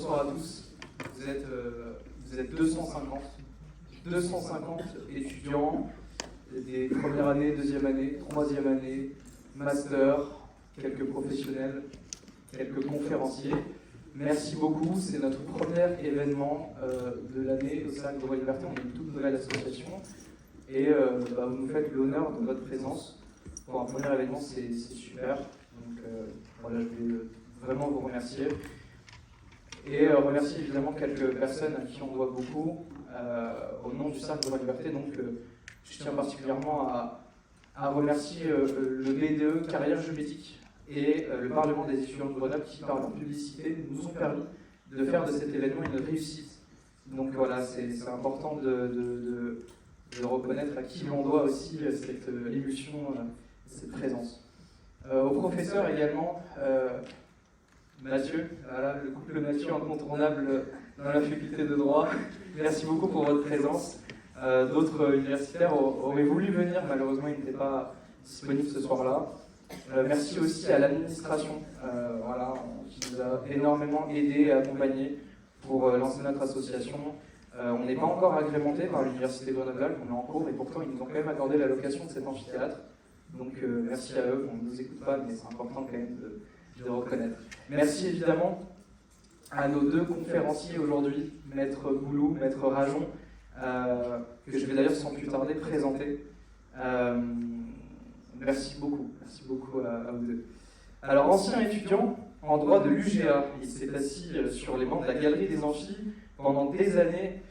bonsoir à tous. Vous êtes 250 étudiants des premières années, deuxième année, troisième année, master, quelques professionnels, quelques conférenciers. Merci beaucoup, c'est notre premier événement de l'année au Cercle Droit et Liberté. On est une toute nouvelle association et vous nous faites l'honneur de votre présence. Pour un premier événement, c'est super. Donc voilà, je vais vraiment vous remercier. Et remercier évidemment quelques personnes à qui on doit beaucoup au nom du Cercle Droit et Liberté. Donc je tiens particulièrement à remercier le BDE Carrière Juridique et le Parlement des étudiants de Grenoble qui, par leur publicité, nous ont permis de faire de cet événement une réussite. Donc voilà, c'est important de reconnaître à qui l'on doit aussi cette émulsion, cette présence. Aux professeurs également, Mathieu, voilà, le couple Mathieu incontournable dans la faculté de droit, merci beaucoup pour votre présence. D'autres universitaires auraient voulu venir, malheureusement ils n'étaient pas disponibles ce soir-là. Merci aussi à l'administration qui nous a énormément aidé et accompagné pour lancer notre association. On n'est pas encore agrémenté par l'université de Grenoble, on est en cours et pourtant ils nous ont quand même accordé la location de cet amphithéâtre. Donc merci à eux, on ne nous écoute pas mais c'est important quand même de reconnaître. Merci évidemment à nos deux conférenciers aujourd'hui, Maître Boulou, Maître Rajon, que je vais d'ailleurs sans plus tarder présenter. Merci beaucoup à vous deux. Alors, ancien étudiant en droit de l'UGA, il s'est assis sur les bancs de la galerie des amphis pendant des années,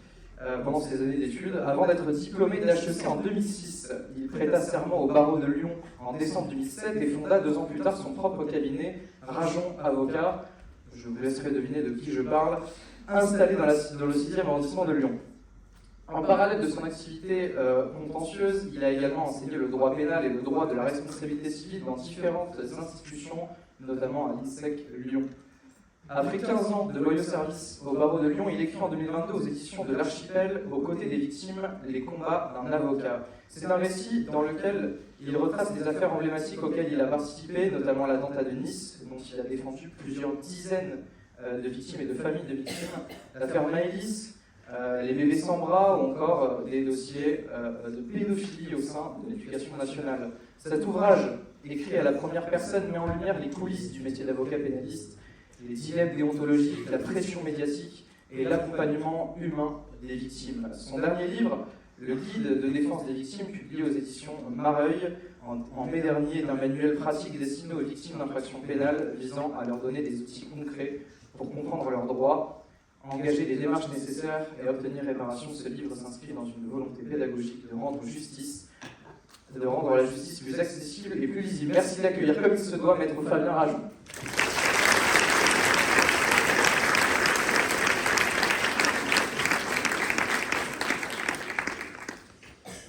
pendant ses années d'études. Avant d'être diplômé de l'HEC en 2006, il prêta serment au barreau de Lyon en décembre 2007 et fonda 2 ans plus tard son propre cabinet, Rajon Avocat. Je vous laisserai deviner de qui je parle, installé dans le 6e arrondissement de Lyon. En parallèle de son activité contentieuse, il a également enseigné le droit pénal et le droit de la responsabilité civile dans différentes institutions, notamment à l'INSEC Lyon. Après 15 ans de loyaux services au barreau de Lyon, il écrit en 2022 aux éditions de l'Archipel, aux côtés des victimes, les combats d'un avocat. C'est un récit dans lequel il retrace des affaires emblématiques auxquelles il a participé, notamment l'attentat de Nice, dont il a défendu plusieurs dizaines de victimes et de familles de victimes, l'affaire Maëlys, les bébés sans bras ou encore des dossiers de pédophilie au sein de l'éducation nationale. Cet ouvrage, écrit à la première personne, met en lumière les coulisses du métier d'avocat pénaliste, les dilemmes déontologiques, la pression médiatique et l'accompagnement humain des victimes. Son dernier livre, le guide de défense des victimes, publié aux éditions Mareuil en mai dernier, est un manuel pratique destiné aux victimes d'infractions pénales visant à leur donner des outils concrets pour comprendre leurs droits, engager les démarches nécessaires et obtenir réparation. Ce livre s'inscrit dans une volonté pédagogique de rendre la justice plus accessible et plus lisible. Merci d'accueillir comme il se doit Maître Fabien Rajon.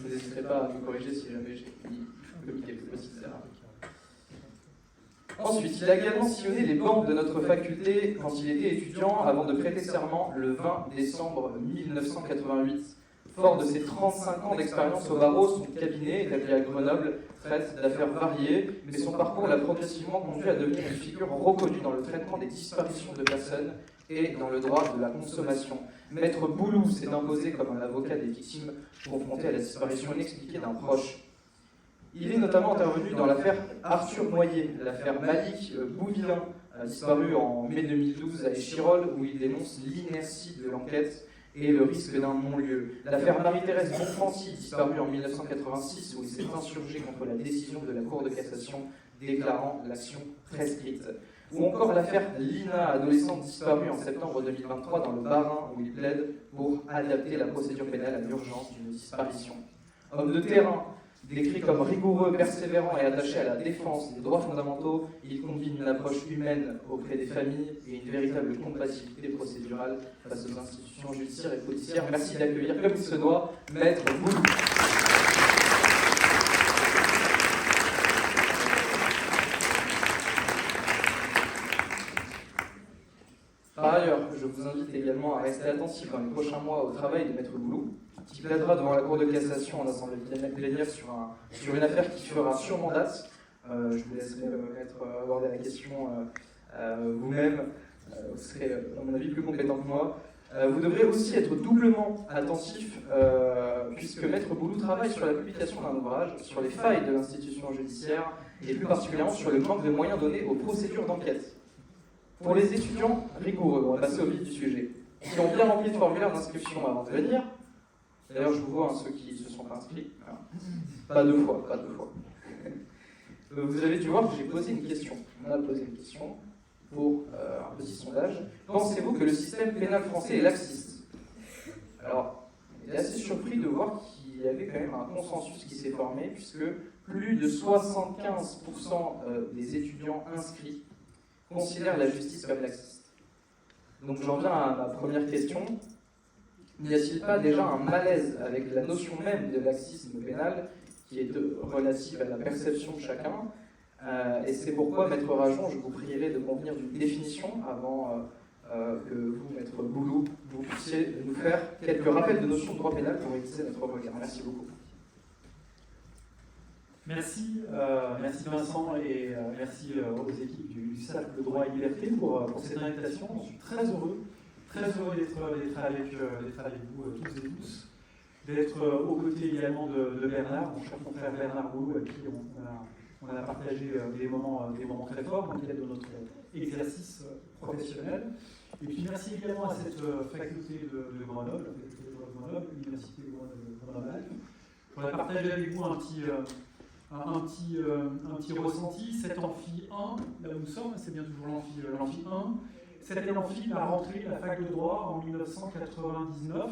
Vous n'hésiterez pas à me corriger si jamais j'ai commis quelques petites erreurs. Ensuite, il a également sillonné les bancs de notre faculté quand il était étudiant avant de prêter serment le 20 décembre 1988. Fort de ses 35 ans d'expérience au barreau, son cabinet, établi à Grenoble, traite d'affaires variées, mais son parcours l'a progressivement conduit à devenir une figure reconnue dans le traitement des disparitions de personnes et dans le droit de la consommation. Maître Boulou s'est imposé comme un avocat des victimes confrontées à la disparition inexpliquée d'un proche. Il est notamment intervenu dans l'affaire Arthur Noyer, l'affaire Malik Bouvillain, disparu en mai 2012 à Échirolles, où il dénonce l'inertie de l'enquête et le risque d'un non-lieu. L'affaire Marie-Thérèse Bonfanti, disparue en 1986, où il s'est insurgé contre la décision de la Cour de cassation déclarant l'action prescrite. Ou encore l'affaire Lina, adolescente disparue en septembre 2023 dans le Bas-Rhin, où il plaide pour adapter la procédure pénale à l'urgence d'une disparition. Homme de terrain, décrit comme rigoureux, persévérant et attaché à la défense des droits fondamentaux, il combine une approche humaine auprès des familles et une véritable compatibilité procédurale face aux institutions judiciaires et policières. Merci d'accueillir comme il se doit Maître Boulou. Par ailleurs, je vous invite également à rester attentif dans les prochains mois au travail de Maître Boulou, qui plaidera devant la Cour de cassation en assemblée plénière sur une affaire qui fera sûrement date. Je vous laisserai aborder la question vous-même. vous serez à mon avis plus compétent que moi. Vous devrez aussi être doublement attentif, puisque Maître Boulou travaille sur la publication d'un ouvrage sur les failles de l'institution judiciaire, et plus particulièrement sur le manque de moyens donnés aux procédures d'enquête. Pour les étudiants rigoureux, on va passer au vif du sujet, qui ont bien rempli le formulaire d'inscription avant de venir, d'ailleurs je vous vois ceux qui se sont inscrits, pas deux fois. Vous avez dû voir que j'ai posé une question, on a posé une question pour un petit sondage. Pensez-vous que le système pénal français est laxiste? Alors, on était assez surpris de voir qu'il y avait quand même un consensus qui s'est formé, puisque plus de 75% des étudiants inscrits considèrent la justice comme laxiste. Donc j'en viens à ma première question. N'y a-t-il pas déjà un malaise avec la notion même de laxisme pénal, qui est relative à la perception de chacun? Et c'est pourquoi, Maître Rajon, je vous prierai de convenir d'une définition avant que vous, Maître Boulou, vous puissiez nous faire quelques rappels de notions de droit pénal pour aiguiser notre regard. Merci beaucoup. Merci Vincent et merci aux équipes du Cercle Droit et Liberté pour cette invitation. Je suis très heureux d'être avec vous toutes et tous, d'être aux côtés également de Bernard, mon cher confrère Bernard Boulou, avec qui on a partagé des moments très forts dans le cadre de notre exercice professionnel. Et puis merci également à cette faculté de Grenoble, l'Université de Grenoble. Je voudrais partager avec vous un petit ressenti. Cet amphi 1, là où nous sommes, c'est bien toujours l'amphi 1. C'était l'amphi à rentrée de la fac de droit en 1999.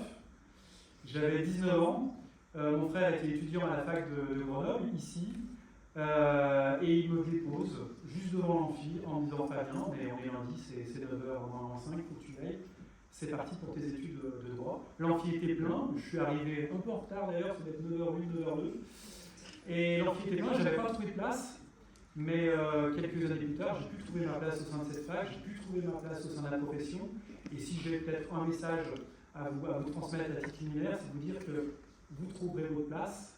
J'avais 19 ans. Mon frère était étudiant à la fac de Grenoble, ici. Et il me dépose juste devant l'amphi en me disant Fabien, mais on est lundi, c'est 9h-5, il faut que tu veilles. C'est parti pour tes études de droit. L'amphi était plein, je suis arrivé un peu en retard d'ailleurs, c'était 9h01, 9h02. Et l'amphi était plein, je n'avais pas trouvé de place, mais quelques années plus tard, j'ai pu trouver ma place au sein de cette fac, j'ai pu trouver ma place au sein de la profession. Et si j'ai peut-être un message à vous transmettre à titre liminaire, c'est de vous dire que vous trouverez votre place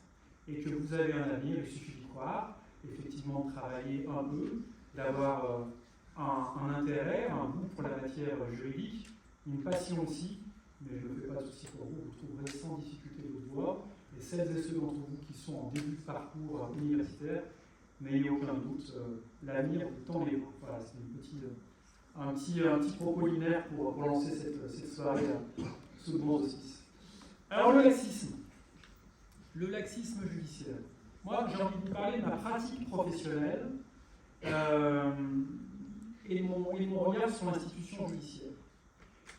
et que vous avez un avenir, il suffit d'y croire, effectivement de travailler un peu, d'avoir un intérêt, un goût pour la matière juridique, une passion aussi, mais je ne me fais pas de souci pour vous, vous trouverez sans difficulté votre voie. Et celles et ceux d'entre vous qui sont en début de parcours universitaire, n'ayez aucun doute, l'avenir vous tend les bras. Voilà, c'est un petit propos liminaire pour lancer cette soirée sous le bon auspice. Alors le laxisme judiciaire. Moi, j'ai envie de vous parler de ma pratique professionnelle et de mon regard sur l'institution judiciaire.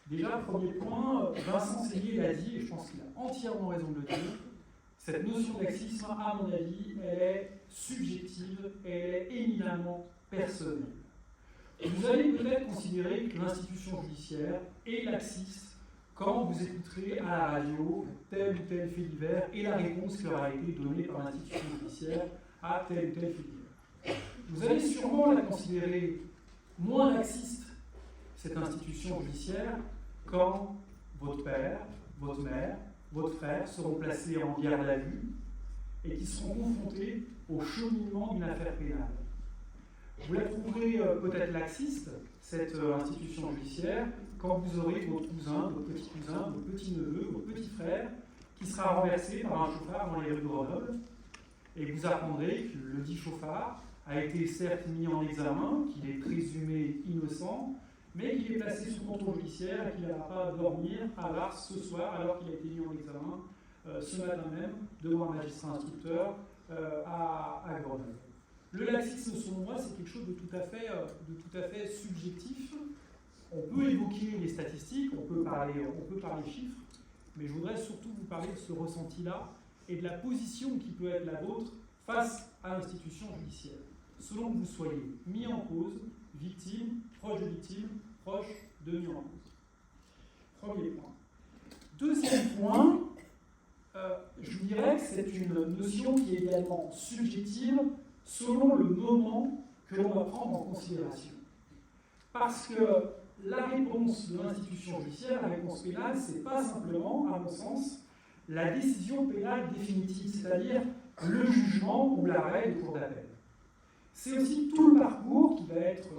Déjà, premier point, Vincent Séguier l'a dit, et je pense qu'il a entièrement raison de le dire, cette notion de laxisme, à mon avis, elle est subjective, elle est éminemment personnelle. Vous allez peut-être considérer que l'institution judiciaire est laxiste quand vous écouterez à la radio tel ou tel fait divers et la réponse qui aura été donnée par l'institution judiciaire à tel ou tel fait divers. Vous allez sûrement la considérer moins laxiste, cette institution judiciaire, quand votre père, votre mère, votre frère seront placés en garde à vue et qui seront confrontés au cheminement d'une affaire pénale. Vous la trouverez peut-être laxiste, cette institution judiciaire, quand vous aurez votre cousin, votre petit-cousin, votre petit-neveu, votre petit frère, qui sera renversé par un chauffard dans les rues de Grenoble, et vous apprendrez que le dit chauffard a été certes mis en examen, qu'il est présumé innocent, mais qu'il est placé sous contrôle judiciaire et qu'il ne va pas dormir à Vars ce soir alors qu'il a été mis en examen ce matin même devant un magistrat instructeur à Grenoble. Le laxisme, selon moi, c'est quelque chose de tout à fait subjectif. On peut évoquer les statistiques, on peut parler chiffres, mais je voudrais surtout vous parler de ce ressenti-là et de la position qui peut être la vôtre face à l'institution judiciaire, selon que vous soyez mis en cause, victime, proche de victime, proche de mis en cause. Premier point. Deuxième point, je vous dirais que c'est une notion qui est également subjective selon le moment que l'on va prendre en considération. Parce que la réponse de l'institution judiciaire, la réponse pénale, ce n'est pas simplement, à mon sens, la décision pénale définitive, c'est-à-dire le jugement ou l'arrêt de cour d'appel. c'est aussi tout le parcours qui va être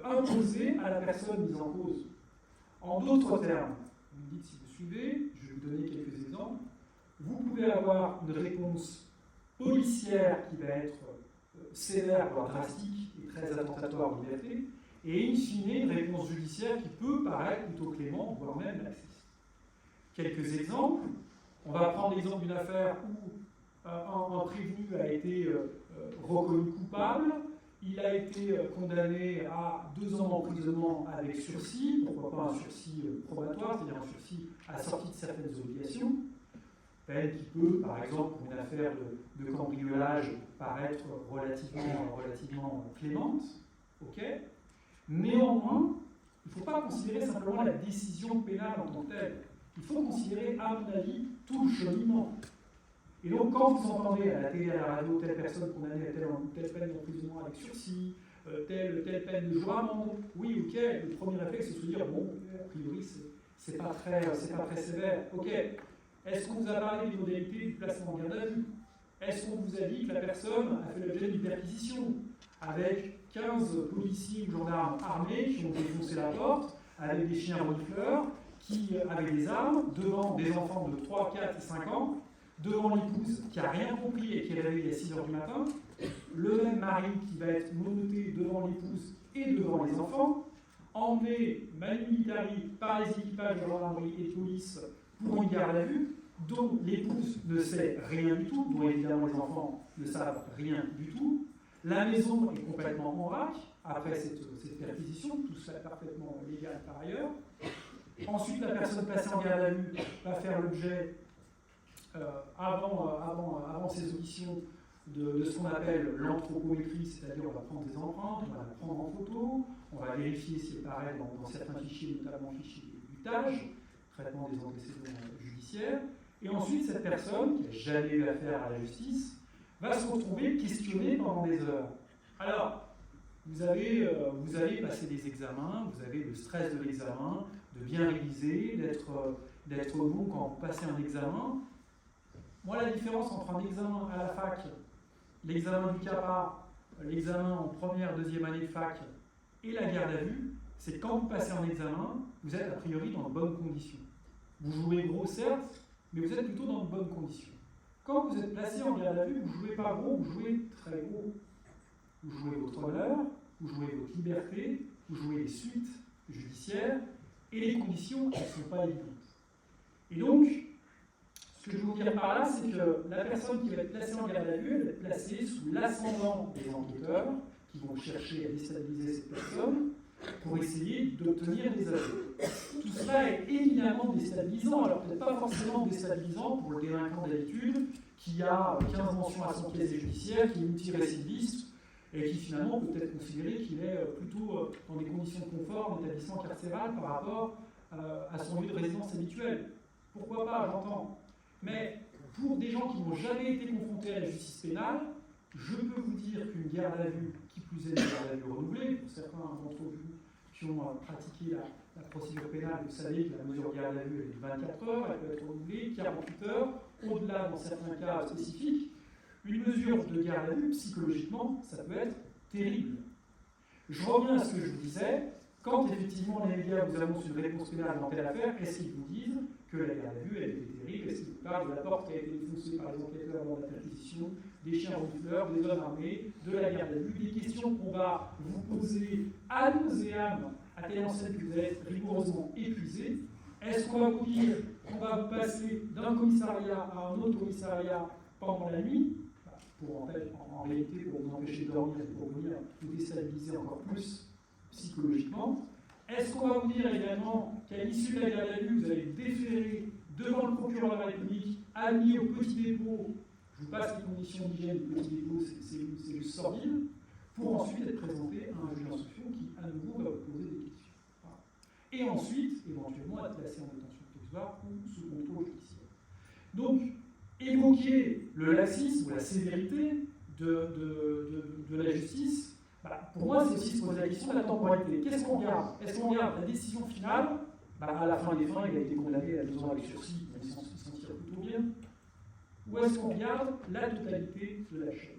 imposé à la personne mise en cause. En d'autres termes, vous me dites si vous suivez, je vais vous donner quelques exemples. Vous pouvez avoir une réponse policière qui va être sévère, voire drastique, et très attentatoire aux libertés, et in fine, une réponse judiciaire qui peut paraître plutôt clémente, voire même laxiste. Quelques exemples. On va prendre l'exemple d'une affaire où un prévenu a été reconnu coupable, il a été condamné à 2 ans d'emprisonnement avec sursis, pourquoi pas un sursis probatoire, c'est-à-dire un sursis assorti de certaines obligations, peine qui peut, par exemple, pour une affaire de cambriolage, paraître relativement clémente. Okay. Néanmoins, il ne faut pas considérer simplement la décision pénale en tant que telle. Il faut considérer, à mon avis, tout le cheminement. Et donc, quand vous entendez à la télé, à la radio, telle personne condamnée à telle peine d'emprisonnement avec sursis, telle peine de jour amende, oui, ok, le premier réflexe, c'est de se dire, bon, a priori, c'est pas très sévère. Ok, est-ce qu'on vous a parlé des modalités du placement en garde à vue? Est-ce qu'on vous a dit que la personne a fait l'objet d'une perquisition avec 15 policiers ou gendarmes armés qui ont défoncé la porte, avec des chiens renifleurs, qui avaient des armes, devant des enfants de 3, 4 et 5 ans, devant l'épouse qui n'a rien compris et qui est réveillée à 6 h du matin, le même mari qui va être menotté devant l'épouse et devant les enfants, emmené manu militari par les équipages de gendarmerie et de police pour une garde à vue, dont l'épouse ne sait rien du tout, dont évidemment les enfants ne savent rien du tout. La maison est complètement en vrac, après cette perquisition, tout cela est parfaitement légal par ailleurs. Ensuite, la personne placée en garde à vue va faire l'objet, avant ces auditions, de ce qu'on appelle l'anthropométrie, c'est-à-dire on va prendre des empreintes, on va la prendre en photo, on va vérifier si elle paraît dans certains fichiers, notamment le fichier du TAJ, traitement des antécédents judiciaires. Et ensuite, cette personne, qui n'a jamais eu affaire à la justice, va se retrouver questionnée pendant des heures. Alors, vous avez passé des examens, vous avez le stress de l'examen, de bien réviser, d'être bon quand vous passez un examen. Moi, la différence entre un examen à la fac, l'examen du CAPA, l'examen en première, deuxième année de fac et la garde à vue, c'est que quand vous passez un examen, vous êtes a priori dans de bonnes conditions. Vous jouez gros, certes, mais vous êtes plutôt dans de bonnes conditions. Quand vous êtes placé en garde à vue, vous ne jouez pas gros, vous jouez très gros. Vous jouez votre honneur, vous jouez votre liberté, vous jouez les suites judiciaires, et les conditions, elles ne sont pas évidentes. Et donc, ce que je veux vous dire par là, c'est que la personne qui va être placée en garde à vue, elle va être placée sous l'ascendant des enquêteurs, qui vont chercher à déstabiliser cette personne, pour essayer d'obtenir des aveux. Tout cela est éminemment déstabilisant, alors peut-être pas forcément déstabilisant pour le délinquant d'habitude, qui a 15 mentions à son casier judiciaire, qui est multirécidiviste, et qui finalement peut être considéré qu'il est plutôt dans des conditions de confort en établissement carcéral par rapport à son lieu de résidence habituel. Pourquoi pas, j'entends. Mais pour des gens qui n'ont jamais été confrontés à la justice pénale, je peux vous dire qu'une garde à vue, qui plus est une garde à vue renouvelée, pour certains d'entre vous qui ont pratiqué la procédure pénale, vous savez que la mesure de garde à vue est de 24 heures, elle peut être renouvelée, 48 heures, au-delà dans certains cas spécifiques. Une mesure de garde à vue, psychologiquement, ça peut être terrible. Je reviens à ce que je vous disais, quand effectivement les médias vous annoncent une réponse pénale dans telle affaire, est-ce qu'ils vous disent que la garde à vue elle était terrible? Est-ce qu'ils vous parlent de la porte qui a été défoncée par les enquêteurs lors de la perquisition, des chiens renifleurs, des hommes armés, de la garde à vue, des questions qu'on va vous poser à nauséam, à telle enseigne que vous allez être rigoureusement épuisé? Est-ce qu'on va vous dire qu'on va vous passer d'un commissariat à un autre commissariat pendant la nuit, en réalité pour vous empêcher de dormir et pour venir vous déstabiliser encore plus psychologiquement? Est-ce qu'on va vous dire également qu'à l'issue de la garde à vue, vous allez déférer devant le procureur de la République, admis au petit dépôt? Je vous passe les conditions d'hygiène du petit dépôt, c'est juste sordide, pour ensuite être présenté à un juge d'instruction qui, à nouveau, va vous poser des questions. Voilà. Et ensuite, éventuellement, être placé en détention provisoire ou sous contrôle judiciaire. Donc, évoquer le laxisme ou la sévérité de la justice, pour moi, c'est aussi se poser la question de la temporalité. Qu'est-ce qu'on regarde? Est-ce qu'on regarde la décision finale? À la fin des fins, il a été condamné à 2 ans avec sursis, il s'en tire plutôt bien. Ou est-ce qu'on regarde la totalité de la chaîne?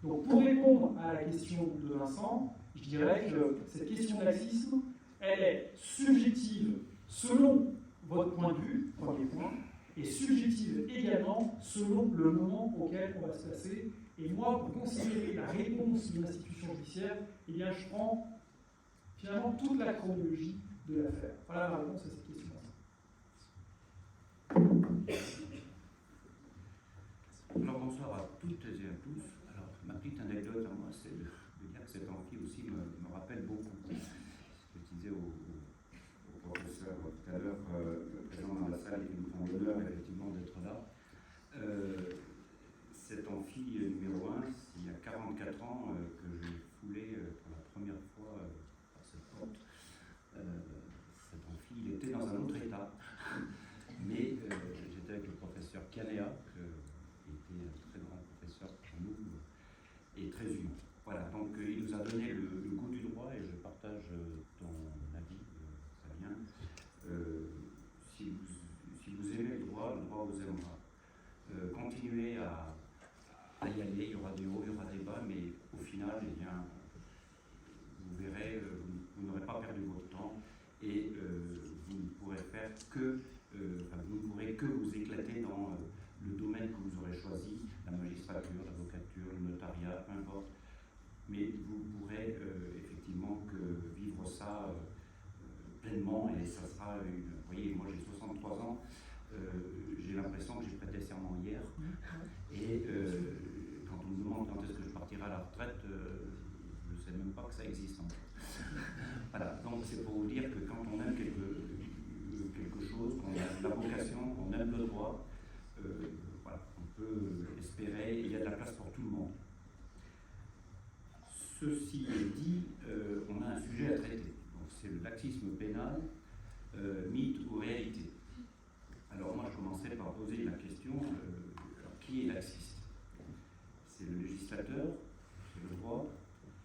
Donc pour répondre à la question de Vincent, je dirais que cette question de laxisme, elle est subjective selon votre point de vue, premier point, et subjective également selon le moment auquel on va se placer. Et moi, pour considérer la réponse d'une institution judiciaire, eh bien, je prends finalement toute la chronologie de l'affaire. Voilà ma réponse à cette question. Alors bonsoir à toutes et à tous. Alors ma petite anecdote à moi, c'est de dire que cet amphi aussi me rappelle beaucoup. Je disais au professeur tout à l'heure, présent dans la salle, qui nous font l'honneur effectivement d'être là. Cet amphi numéro 1, il y a 44 ans que j'ai foulé pour la première fois par cette porte. Cet amphi, il était dans un autre état. Mais j'étais avec le professeur Canea, qui était un très grand professeur pour nous et très humain. Voilà, donc il nous a donné le goût du droit et je partage ton avis, Fabien. Si vous aimez le droit vous aimera. Continuez à y aller, il y aura des hauts, il y aura des bas, mais au final, eh bien, vous verrez, vous n'aurez pas perdu votre temps et vous ne pourrez faire que vous ne pourrez que vous éclater dans le domaine que vous aurez choisi, la magistrature, l'avocature, le notariat, peu importe. Mais vous pourrez effectivement que vivre ça pleinement et ça sera une... Vous voyez, moi j'ai 63 ans, j'ai l'impression que j'ai prêté serment hier. Et quand on me demande quand est-ce que je partirai à la retraite, je ne sais même pas que ça existe encore. Voilà, donc c'est pour vous dire que quand on aime quelque chose, qu'on a la vocation, qu'on aime le droit, voilà, on peut espérer, il y a de la place pour tout le monde. Ceci dit, on a un sujet à traiter. C'est le laxisme pénal, mythe ou réalité. Alors moi je commencerai par poser la question, qui est laxiste? C'est le législateur, c'est le droit,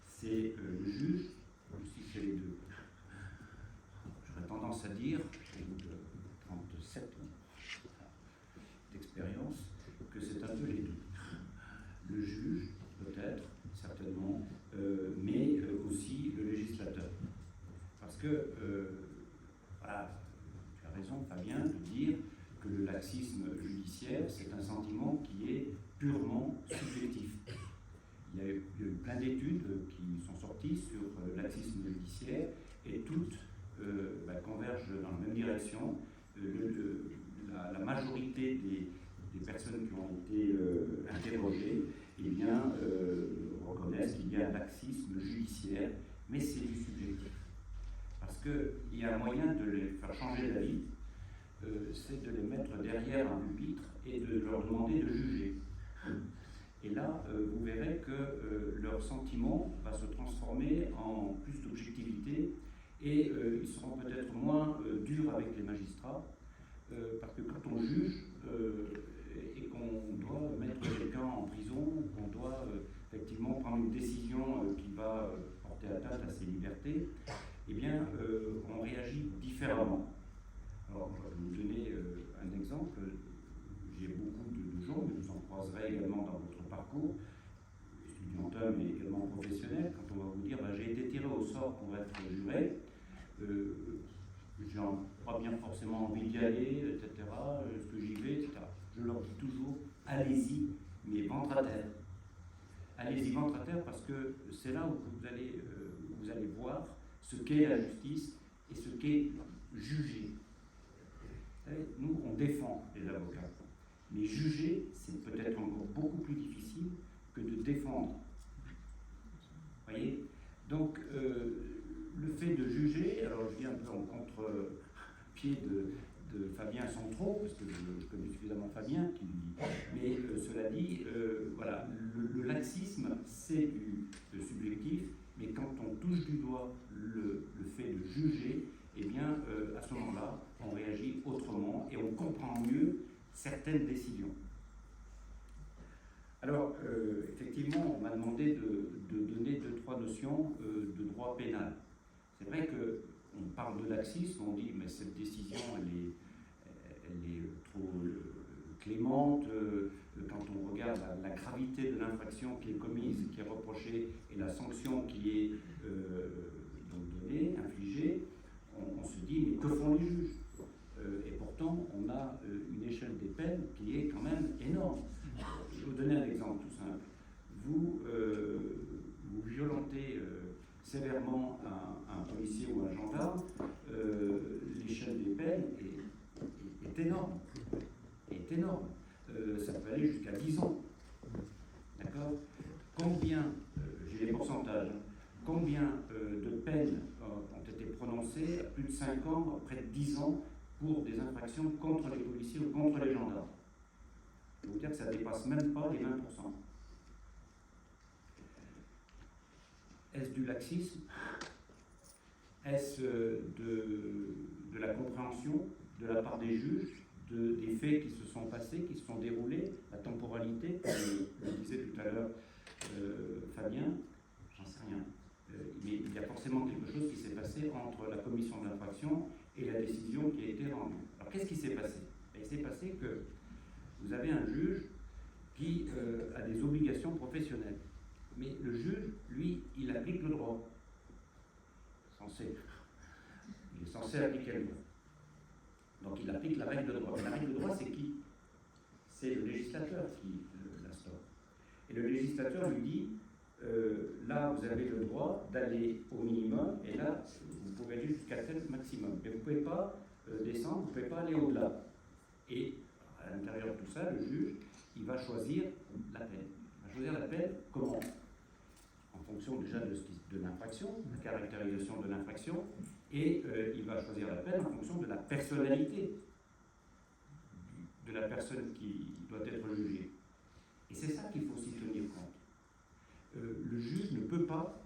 c'est le juge, ou si c'est les deux. J'aurais tendance à dire, au bout de 37 ans d'expérience, que c'est un peu les deux. Le juge, peut-être, certainement, mais aussi le législateur. Parce que, voilà, tu as raison, Fabien, de dire que le laxisme judiciaire, c'est un sentiment qui est purement subjectif. Il y a eu plein d'études qui sont sorties sur le laxisme judiciaire et toutes convergent dans la même direction. La majorité des personnes qui ont été interrogées eh bien, reconnaissent qu'il y a un laxisme judiciaire, mais c'est du subjectif. Parce qu'il y a un moyen de les faire changer d'avis, c'est de les mettre derrière un pupitre et de leur demander de juger. Et là, vous verrez que leur sentiment va se transformer en plus d'objectivité et ils seront peut-être moins durs avec les magistrats, parce que quand on juge et qu'on doit mettre quelqu'un en prison, qu'on doit effectivement prendre une décision qui va porter atteinte à ses libertés, eh bien, on réagit différemment. Alors, je vais vous donner un exemple. J'ai beaucoup de gens, mais vous en croiserez également dans votre parcours, étudiantin mais également professionnel, quand on va vous dire j'ai été tiré au sort pour être juré, j'ai pas bien forcément envie d'y aller, etc. Est-ce que j'y vais, etc. Je leur dis toujours allez-y, mais ventre à terre. Allez-y ventre à terre parce que c'est là où vous allez voir ce qu'est la justice et ce qu'est juger. Nous, on défend les avocats. Mais juger, c'est peut-être encore beaucoup plus difficile que de défendre. Vous voyez? Donc, le fait de juger, alors je viens un peu en contre-pied de Fabien Centraux, parce que je connais suffisamment Fabien qui lui dit. Mais cela dit, voilà, le laxisme, c'est du subjectif, mais quand on touche du doigt le fait de juger, eh bien, à ce moment-là, on réagit autrement et on comprend mieux certaines décisions. Alors, effectivement, on m'a demandé de donner 2-3 notions de droit pénal. C'est vrai qu'on parle de laxisme, on dit mais cette décision, elle est trop clémente quand on regarde la gravité de l'infraction qui est commise, qui est reprochée, et la sanction qui est donc donnée, infligée, on se dit mais que font les juges? Et pourtant, on a une échelle des peines qui est quand même énorme. Je vais vous donner un exemple tout simple. Vous violentez sévèrement un policier ou un gendarme, l'échelle des peines est énorme. Est énorme. Ça peut aller jusqu'à 10 ans. D'accord? Combien, j'ai les pourcentages, combien de peines ont été prononcées à plus de 5 ans, à près de 10 ans, pour des infractions contre les policiers ou contre les gendarmes? Je vais vous dire que ça ne dépasse même pas les 20%. Est-ce du laxisme? Est-ce de la compréhension de la part des juges des faits qui se sont passés, qui se sont déroulés, la temporalité, comme le disait tout à l'heure Fabien? J'en sais rien. Mais il y a forcément quelque chose qui s'est passé entre la commission de l'infraction et la décision qui a été rendue. Alors qu'est-ce qui s'est passé? Il s'est passé que vous avez un juge qui a des obligations professionnelles. Mais le juge, lui, il applique le droit. Il est censé appliquer le droit. Donc il applique la règle de droit. La règle de droit, c'est qui? C'est le législateur qui l'instaure. Et le législateur lui dit, là, vous avez le droit d'aller au minimum, et là, vous pouvez aller jusqu'à tel maximum. Mais vous ne pouvez pas descendre, vous ne pouvez pas aller au-delà. Et à l'intérieur de tout ça, le juge, il va choisir la peine. Il va choisir la peine comment? En fonction déjà de l'infraction, la caractérisation de l'infraction, et il va choisir la peine en fonction de la personnalité de la personne qui doit être jugée. Et c'est ça qu'il faut aussi tenir compte. Le juge ne peut pas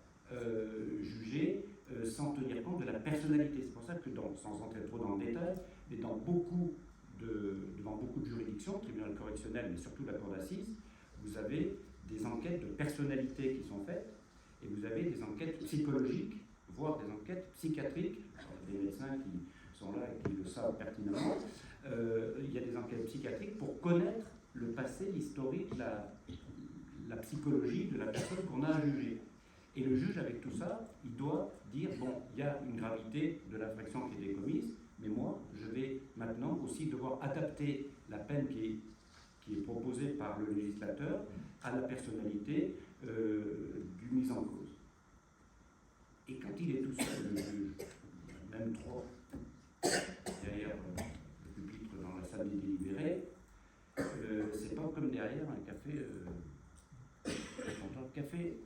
juger sans tenir compte de la personnalité. C'est pour ça que, sans entrer trop dans le détail, mais devant beaucoup de juridictions, tribunal correctionnel, mais surtout la cour d'assises, vous avez des enquêtes de personnalité qui sont faites, et vous avez des enquêtes psychologiques, voire des enquêtes psychiatriques. Des médecins qui sont là et qui le savent pertinemment. Il y a des enquêtes psychiatriques pour connaître le passé, l'historique, la psychologie de la personne qu'on a à juger. Et le juge, avec tout ça, il doit dire, bon, il y a une gravité de l'infraction qui a été commise, mais moi, je vais maintenant aussi devoir adapter la peine qui est proposée par le législateur à la personnalité du mis en cause. Et quand il est tout seul, le juge, même trois, derrière le pupitre dans la salle des délibérés, c'est pas comme derrière un café, un comptoir de café.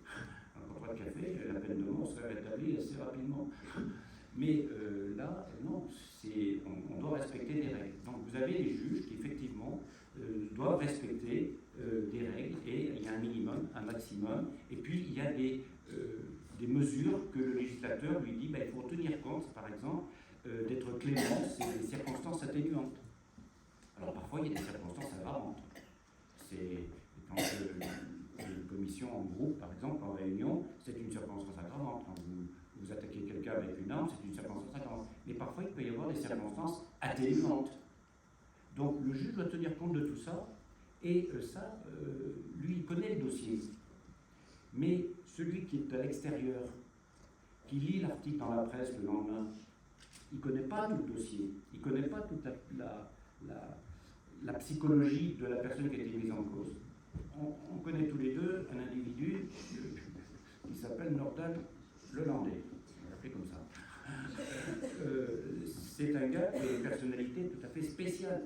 Un comptoir de café, la peine de mort serait rétablie assez rapidement. Mais là, non, on doit respecter des règles. Donc vous avez des juges qui effectivement doivent respecter des règles, et il y a un minimum, un maximum, et puis il y a des mesures que le législateur lui dit, il faut tenir compte, par exemple, d'être clément, c'est des circonstances atténuantes. Alors parfois il y a des circonstances aggravantes. C'est quand une commission en groupe, par exemple, en réunion, c'est une circonstance aggravante. Quand vous attaquez quelqu'un avec une arme, c'est une circonstance aggravante. Mais parfois il peut y avoir des circonstances atténuantes. Donc le juge doit tenir compte de tout ça, et ça, lui, il connaît le dossier. Mais celui qui est à l'extérieur, qui lit l'article dans la presse le lendemain, il ne connaît pas tout le dossier, il ne connaît pas toute la psychologie de la personne qui a été mise en cause. On connaît tous les deux un individu qui s'appelle Nordal Lelandais, on l'appelle comme ça. C'est un gars qui a une personnalité tout à fait spéciale.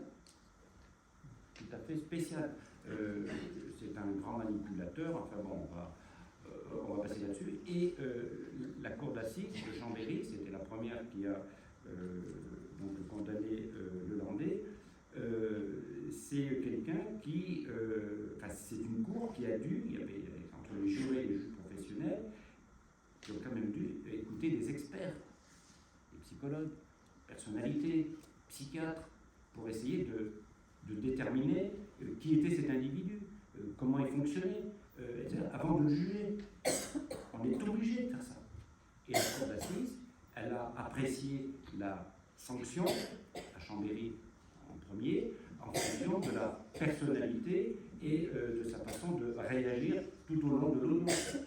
Tout à fait spéciale. C'est un grand manipulateur, enfin bon, on va passer là-dessus. Et la cour d'assises de Chambéry, c'était la première qui a donc condamné Lelandais, c'est quelqu'un qui, c'est une cour qui a dû, il y avait entre les jurés et les juges professionnels, qui ont quand même dû écouter des experts, des psychologues, personnalités, psychiatres, pour essayer de déterminer qui était cet individu, comment il fonctionnait, etc., avant de le juger. On est obligé de faire ça. Et la cour d'assises, elle a apprécié la sanction à Chambéry en premier, en fonction de la personnalité et de sa façon de réagir tout au long de l'audience.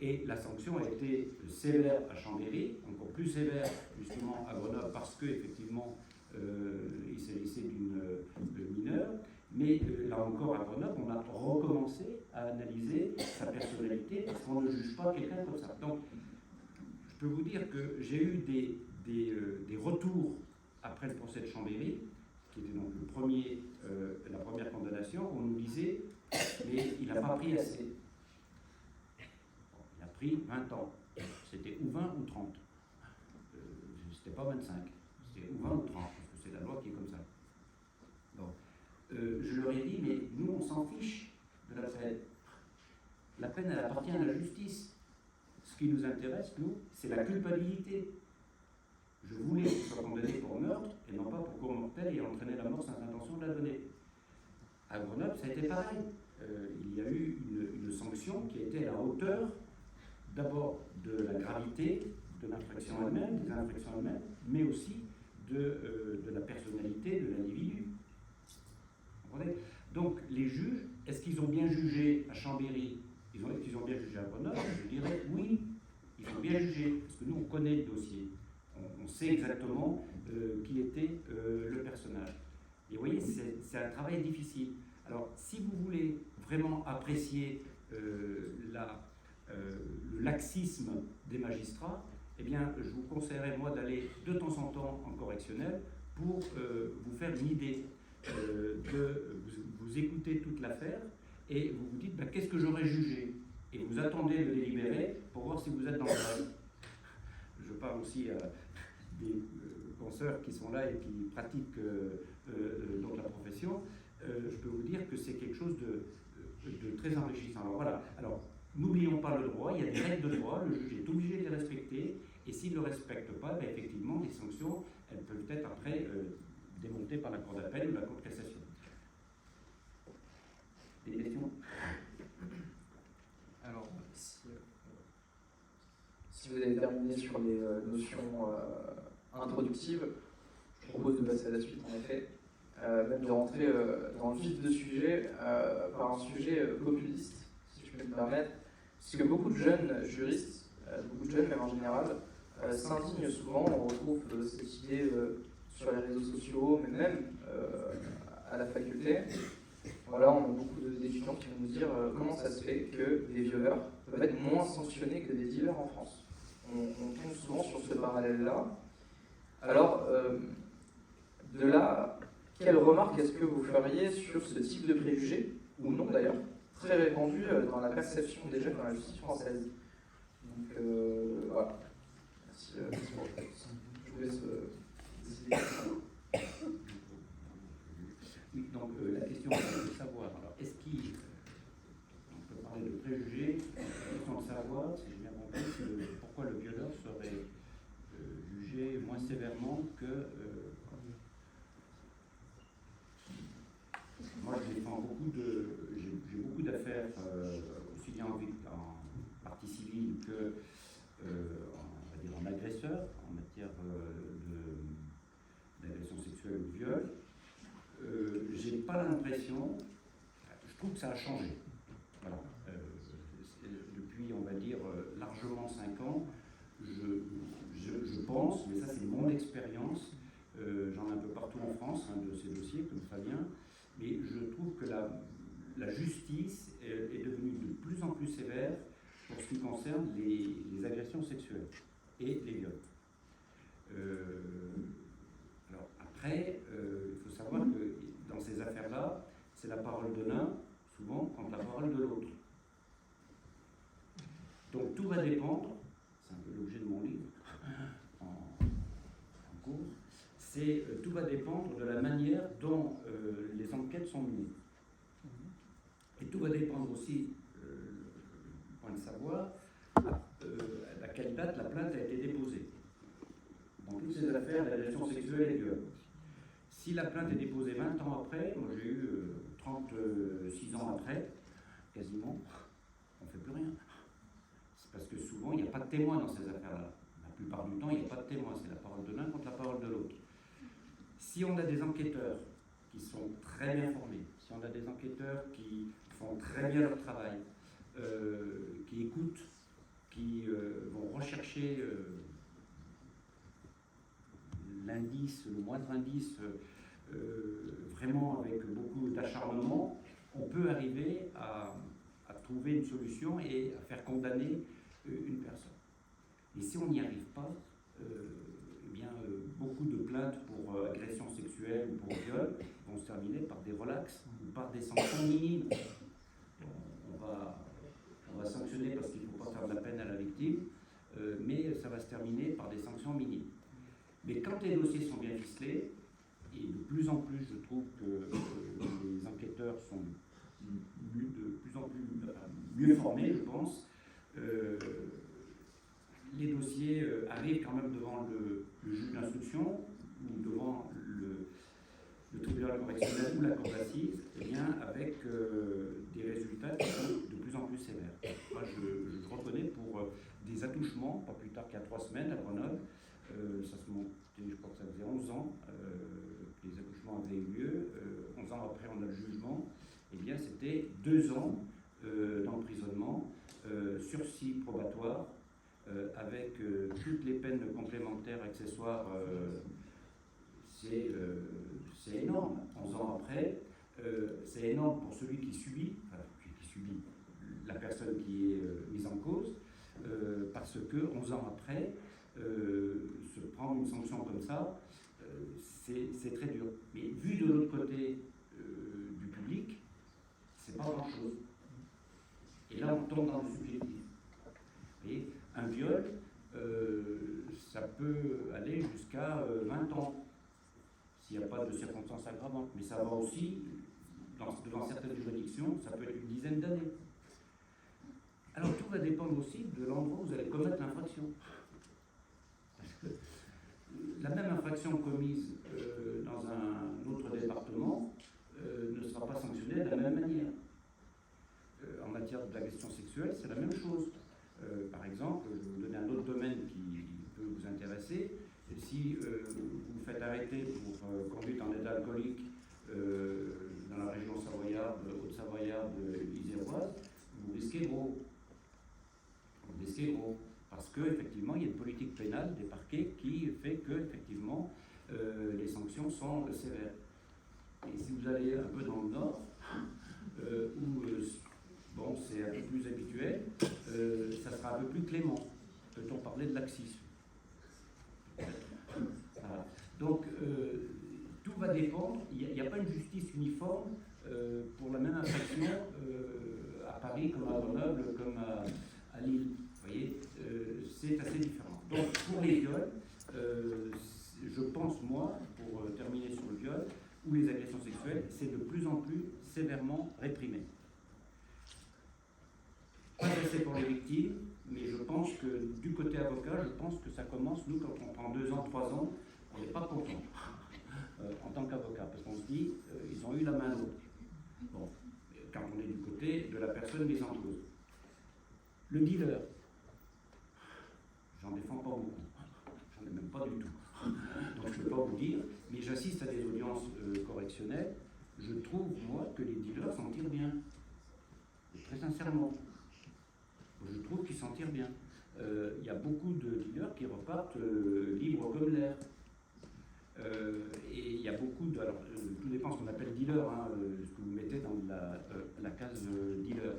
Et la sanction a été sévère à Chambéry, encore plus sévère justement à Grenoble parce qu'effectivement il s'agissait d'une mineure. Mais là encore à Grenoble, on a recommencé à analyser sa personnalité parce qu'on ne juge pas quelqu'un comme ça. Donc je peux vous dire que j'ai eu des retours après le procès de Chambéry, qui était donc la première condamnation, où on nous disait mais il n'a pas pris assez. Il a pris 20 ans. C'était ou 20 ou 30. C'était pas 25. C'était ou 20 ou 30, parce que c'est la loi qui est comme ça. Donc, je leur ai dit, mais nous, on s'en fiche de la peine. La peine, elle appartient à la justice. Ce qui nous intéresse, nous, c'est la culpabilité. Je voulais qu'il soit condamné pour meurtre, et non pas pour corps mortel et entraîner la mort sans intention de la donner. À Grenoble, ça a été pareil. Il y a eu une sanction qui a été à la hauteur, d'abord de la gravité de l'infraction elle-même, des infractions elles-mêmes, mais aussi de la personnalité de l'individu. Vous comprenez ? Donc, les juges, est-ce qu'ils ont bien jugé à Chambéry ? Est-ce qu'ils ont bien jugé à Grenoble ? Je dirais oui, ils ont bien jugé, parce que nous, on connaît le dossier. On sait exactement qui était le personnage. Et vous voyez, c'est un travail difficile. Alors, si vous voulez vraiment apprécier le laxisme des magistrats, eh bien, je vous conseillerais, moi, d'aller de temps en temps en correctionnel pour vous faire une idée, vous écoutez toute l'affaire et vous vous dites, ben, qu'est-ce que j'aurais jugé ? Et vous attendez le délibéré pour voir si vous êtes dans le vrai. Je parle aussi à des consoeurs qui sont là et qui pratiquent donc la profession. Je peux vous dire que c'est quelque chose de très enrichissant. Alors voilà. Alors, n'oublions pas le droit, il y a des règles de droit, le juge est obligé de les respecter, et s'il ne le respecte pas, ben effectivement, les sanctions, elles peuvent être après démontées par la Cour d'appel ou la Cour de cassation. Des questions ? Alors, si vous avez terminé sur les notions introductives, je propose de passer à la suite, en effet, même de rentrer dans le vif du sujet par un sujet populiste, si je peux me permettre, parce que beaucoup de jeunes juristes, beaucoup de jeunes même en général, s'indignent souvent. On retrouve cette idée sur les réseaux sociaux, mais même à la faculté. Voilà, on a beaucoup d'étudiants qui vont nous dire comment ça se fait que des violeurs peuvent être moins sanctionnés que des dealers en France. On tombe souvent sur ce parallèle-là. Alors, de là, quelle remarque est-ce que vous feriez sur ce type de préjugé, ou non d'ailleurs, très répandu dans la perception des jeunes dans la justice française? Donc voilà. Merci pour votre réponse. Je vous laisse décider. Oui, donc la question est de savoir, alors est-ce on peut parler de préjugés, la question de savoir, si j'ai bien compris, pourquoi le violeur serait jugé moins sévèrement que... moi, je défends j'ai beaucoup d'affaires, aussi bien en partie civile que en agresseur, en matière d'agression sexuelle ou de viol. J'ai pas l'impression, je trouve que ça a changé. Voilà. Depuis, on va dire, largement 5 ans, je pense, mais ça c'est mon expérience, j'en ai un peu partout en France, de ces dossiers, comme Fabien, mais je trouve que la justice est devenue de plus en plus sévère pour ce qui concerne les agressions sexuelles et les viols. Alors après, il faut savoir que dans ces affaires-là, c'est la parole de l'un, souvent, contre la parole de l'autre. Donc tout va dépendre, c'est un peu l'objet de mon livre en cours, tout va dépendre de la manière dont les enquêtes sont menées. Et tout va dépendre aussi, point de savoir, à quelle date la plainte a été déposée. Dans toutes ces affaires d'agression sexuelle et viol. Si la plainte est déposée 20 ans après, moi j'ai eu 36 ans après, quasiment, on ne fait plus rien. C'est parce que souvent, il n'y a pas de témoin dans ces affaires-là. La plupart du temps, il n'y a pas de témoin, c'est la parole de l'un contre la parole de l'autre. Si on a des enquêteurs qui sont très bien formés, si on a des enquêteurs qui font très bien leur travail, qui écoutent, qui vont rechercher l'indice, le moindre indice, vraiment avec beaucoup d'acharnement, on peut arriver à trouver une solution et à faire condamner une personne. Et si on n'y arrive pas, eh bien, beaucoup de plaintes pour agression sexuelle ou pour viol vont se terminer par des relax ou par des sanctions minimes. On va sanctionner parce qu'il ne faut pas faire de la peine à la victime, mais ça va se terminer par des sanctions minimes. Mais quand les dossiers sont bien ficelés, et de plus en plus je trouve que les enquêteurs sont de plus en plus mieux formés, je pense, les dossiers arrivent quand même devant le juge d'instruction ou devant le tribunal correctionnel ou la cour d'assises, eh bien avec des résultats qui sont de plus en plus sévères. Moi, je reconnais pour des attouchements, pas plus tard qu'il y a 3 semaines à Grenoble, ça se montait, je crois que ça faisait 11 ans que les accouchements avaient eu lieu, 11 ans après on a le jugement, eh bien c'était 2 ans d'emprisonnement, sursis probatoire, avec toutes les peines complémentaires accessoires, c'est énorme. 11 ans après, c'est énorme pour celui qui subit, la personne qui est mise en cause, parce que 11 ans après, se prendre une sanction comme ça, c'est très dur. Mais vu de l'autre côté du public, c'est pas grand-chose. Et là, on tombe dans le subjectif. Vous voyez, un viol, ça peut aller jusqu'à 20 ans, s'il n'y a pas de circonstances aggravantes. Mais ça va aussi, devant certaines juridictions, ça peut être une dizaine d'années. Alors tout va dépendre aussi de l'endroit où vous allez commettre l'infraction. Parce que la même infraction commise dans un autre département ne sera pas sanctionnée de la même manière. En matière d'agression sexuelle, c'est la même chose. Par exemple, je vais vous donner un autre domaine qui peut vous intéresser. Si vous vous faites arrêter pour conduite en état alcoolique dans la région savoyarde, haute-savoyarde, iséroise, vous risquez gros. Vous risquez gros. Parce qu'effectivement, il y a une politique pénale des parquets qui fait que, effectivement, les sanctions sont sévères. Et si vous allez un peu dans le nord, où bon, c'est un peu plus habituel, ça sera un peu plus clément. Peut-on parler de laxisme? Voilà. Donc, tout va dépendre. Il n'y a pas une justice uniforme pour la même infraction à Paris, comme à Grenoble, comme à Lille. Vous voyez, c'est assez différent. Donc, pour les viols, je pense, moi, pour terminer sur le viol, ou les agressions sexuelles, c'est de plus en plus sévèrement réprimé. Pas assez pour les victimes, mais je pense que du côté avocat, je pense que ça commence, nous, quand on prend 2 ans, 3 ans, on n'est pas content en tant qu'avocat, parce qu'on se dit, ils ont eu la main l'autre. Bon, quand on est du côté de la personne mise en cause. Le dealer, j'en défends pas beaucoup, j'en ai même pas du tout. Donc je ne peux pas vous dire, mais j'assiste à des audiences correctionnelles, je trouve, moi, que les dealers s'en tirent bien. Et très sincèrement. Je trouve qu'ils s'en tirent bien. Il y a beaucoup de dealers qui repartent libres comme l'air. Et il y a beaucoup de... Alors, tout dépend de ce qu'on appelle dealer, hein, ce que vous mettez dans la case dealer.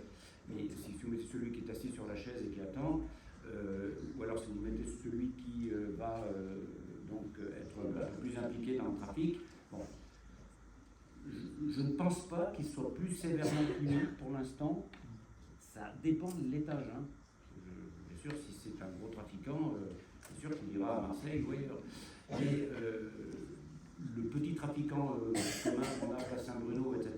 Mais si vous mettez celui qui est assis sur la chaise et qui attend, ou alors si vous mettez celui qui va donc être un peu plus impliqué dans le trafic, bon, je ne pense pas qu'il soit plus sévèrement puni pour l'instant. Ça dépend de l'étage. Hein. Bien sûr, si c'est un gros trafiquant, c'est sûr qu'il ira à Marseille ou ailleurs. Mais le petit trafiquant commun qu'on a à Saint-Bruno, etc.,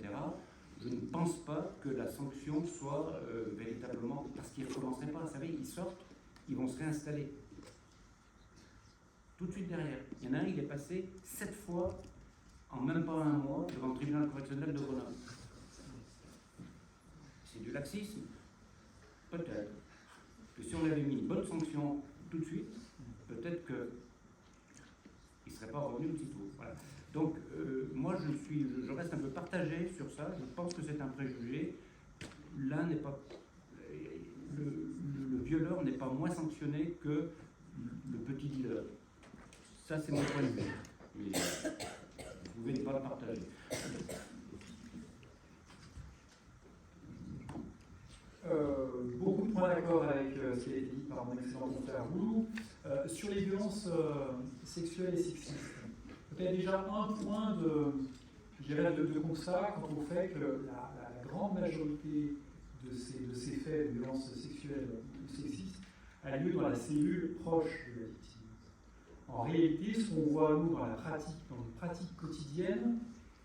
je ne pense pas que la sanction soit véritablement... Parce qu'ils ne recommenceraient pas, vous savez, ils sortent, ils vont se réinstaller. Tout de suite derrière. Il y en a un, il est passé 7 fois en même pas 1 mois devant le tribunal correctionnel de Grenoble. C'est du laxisme. Peut-être que si on avait mis une bonne sanction tout de suite, peut-être qu'il serait serait pas revenu aussitôt. Voilà. Donc, moi, je reste un peu partagé sur ça. Je pense que c'est un préjugé. L'un n'est pas... Le violeur n'est pas moins sanctionné que le petit dealer. Ça, c'est mon point de vue. Mais vous pouvez pas le partager. Beaucoup de points d'accord avec ce qui a été dit par mon excellent confrère Boulou. Sur les violences sexuelles et sexistes, peut-être déjà un point de constat quant au fait que la grande majorité de ces faits de violences sexuelles ou sexistes a lieu dans la cellule proche de la victime. En réalité, ce qu'on voit, nous, dans nos pratiques quotidiennes,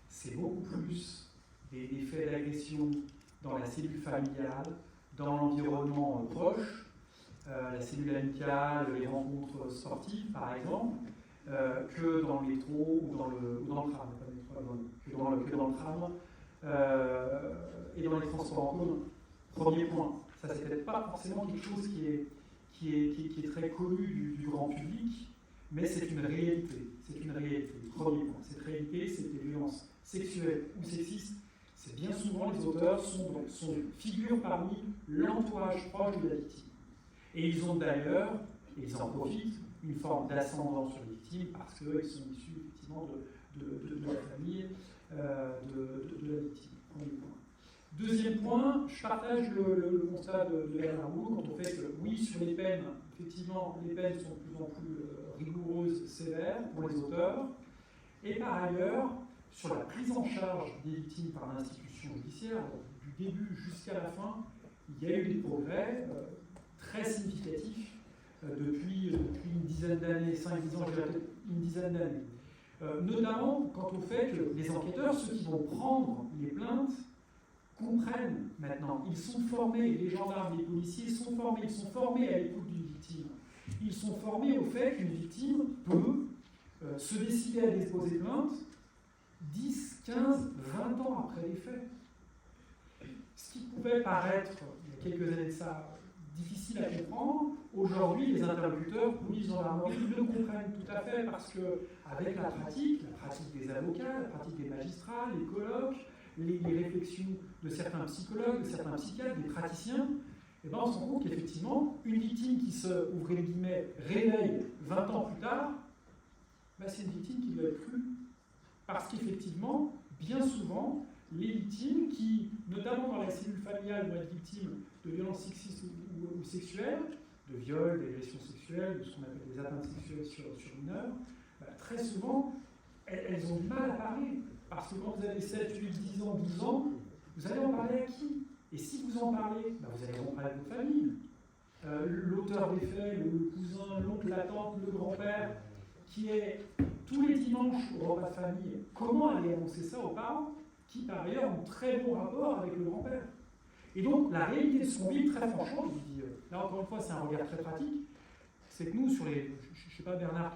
c'est beaucoup plus des faits d'agression dans la cellule familiale, dans l'environnement proche, la cellule amicale, les rencontres sportives, par exemple, que dans le métro ou dans le tram, que dans le tram et dans les transports en commun. Premier point, ça c'est peut-être pas forcément quelque chose qui est très connu du grand public, mais c'est une réalité. C'est une réalité. Premier point, cette réalité, c'est que les violences sexuelles ou sexistes, c'est bien souvent les auteurs figurent parmi l'entourage proche de la victime. Et ils ont d'ailleurs, et ils en profitent, une forme d'ascendant sur les victimes parce qu'ils sont issus effectivement de la famille de la victime. Premier point. Deuxième point, je partage le constat de Bernard Boulou quant au fait que oui, sur les peines, effectivement, les peines sont de plus en plus rigoureuses, sévères pour les auteurs. Et par ailleurs, sur la prise en charge des victimes par l'institution judiciaire, du début jusqu'à la fin, il y a eu des progrès très significatifs depuis une dizaine d'années, 5-10 ans, je dirais peut-être une dizaine d'années. Notamment quant au fait que les enquêteurs, ceux qui vont prendre les plaintes, comprennent maintenant. Ils sont formés, les gendarmes, les policiers sont formés à l'écoute d'une victime. Ils sont formés au fait qu'une victime peut se décider à déposer plainte 10, 15, 20 ans après les faits. Ce qui pouvait paraître, il y a quelques années de ça, difficile à comprendre, aujourd'hui, les interlocuteurs, police, gendarmerie, le comprennent tout à fait parce que, avec la pratique des avocats, la pratique des magistrats, les colloques, les réflexions de certains psychologues, de certains psychiatres, des praticiens, et ben on se rend compte qu'effectivement, une victime qui se, ouvrez les guillemets, réveille 20 ans plus tard, ben c'est une victime qui doit être crue. Parce qu'effectivement, bien souvent, les victimes qui, notamment dans la cellule familiale, vont être victimes de violences sexistes ou sexuelles, de viols, d'agressions sexuelles, de ce qu'on appelle des atteintes sexuelles sur mineurs, ben, très souvent, elles ont du mal à parler. Parce que quand vous avez 7, 8, 10 ans, 12 ans, vous allez en parler à qui? Et si vous en parlez, ben vous allez en parler à votre famille. L'auteur des faits, le cousin, l'oncle, la tante, le grand-père, qui est tous les dimanches au repas de famille, comment aller annoncer ça aux parents, qui par ailleurs ont très bon rapport avec le grand-père. Et donc la réalité de ce qu'on vit, très franchement, je vous dis, là encore une fois c'est un regard très pratique, c'est que nous sur les, je ne sais pas Bernard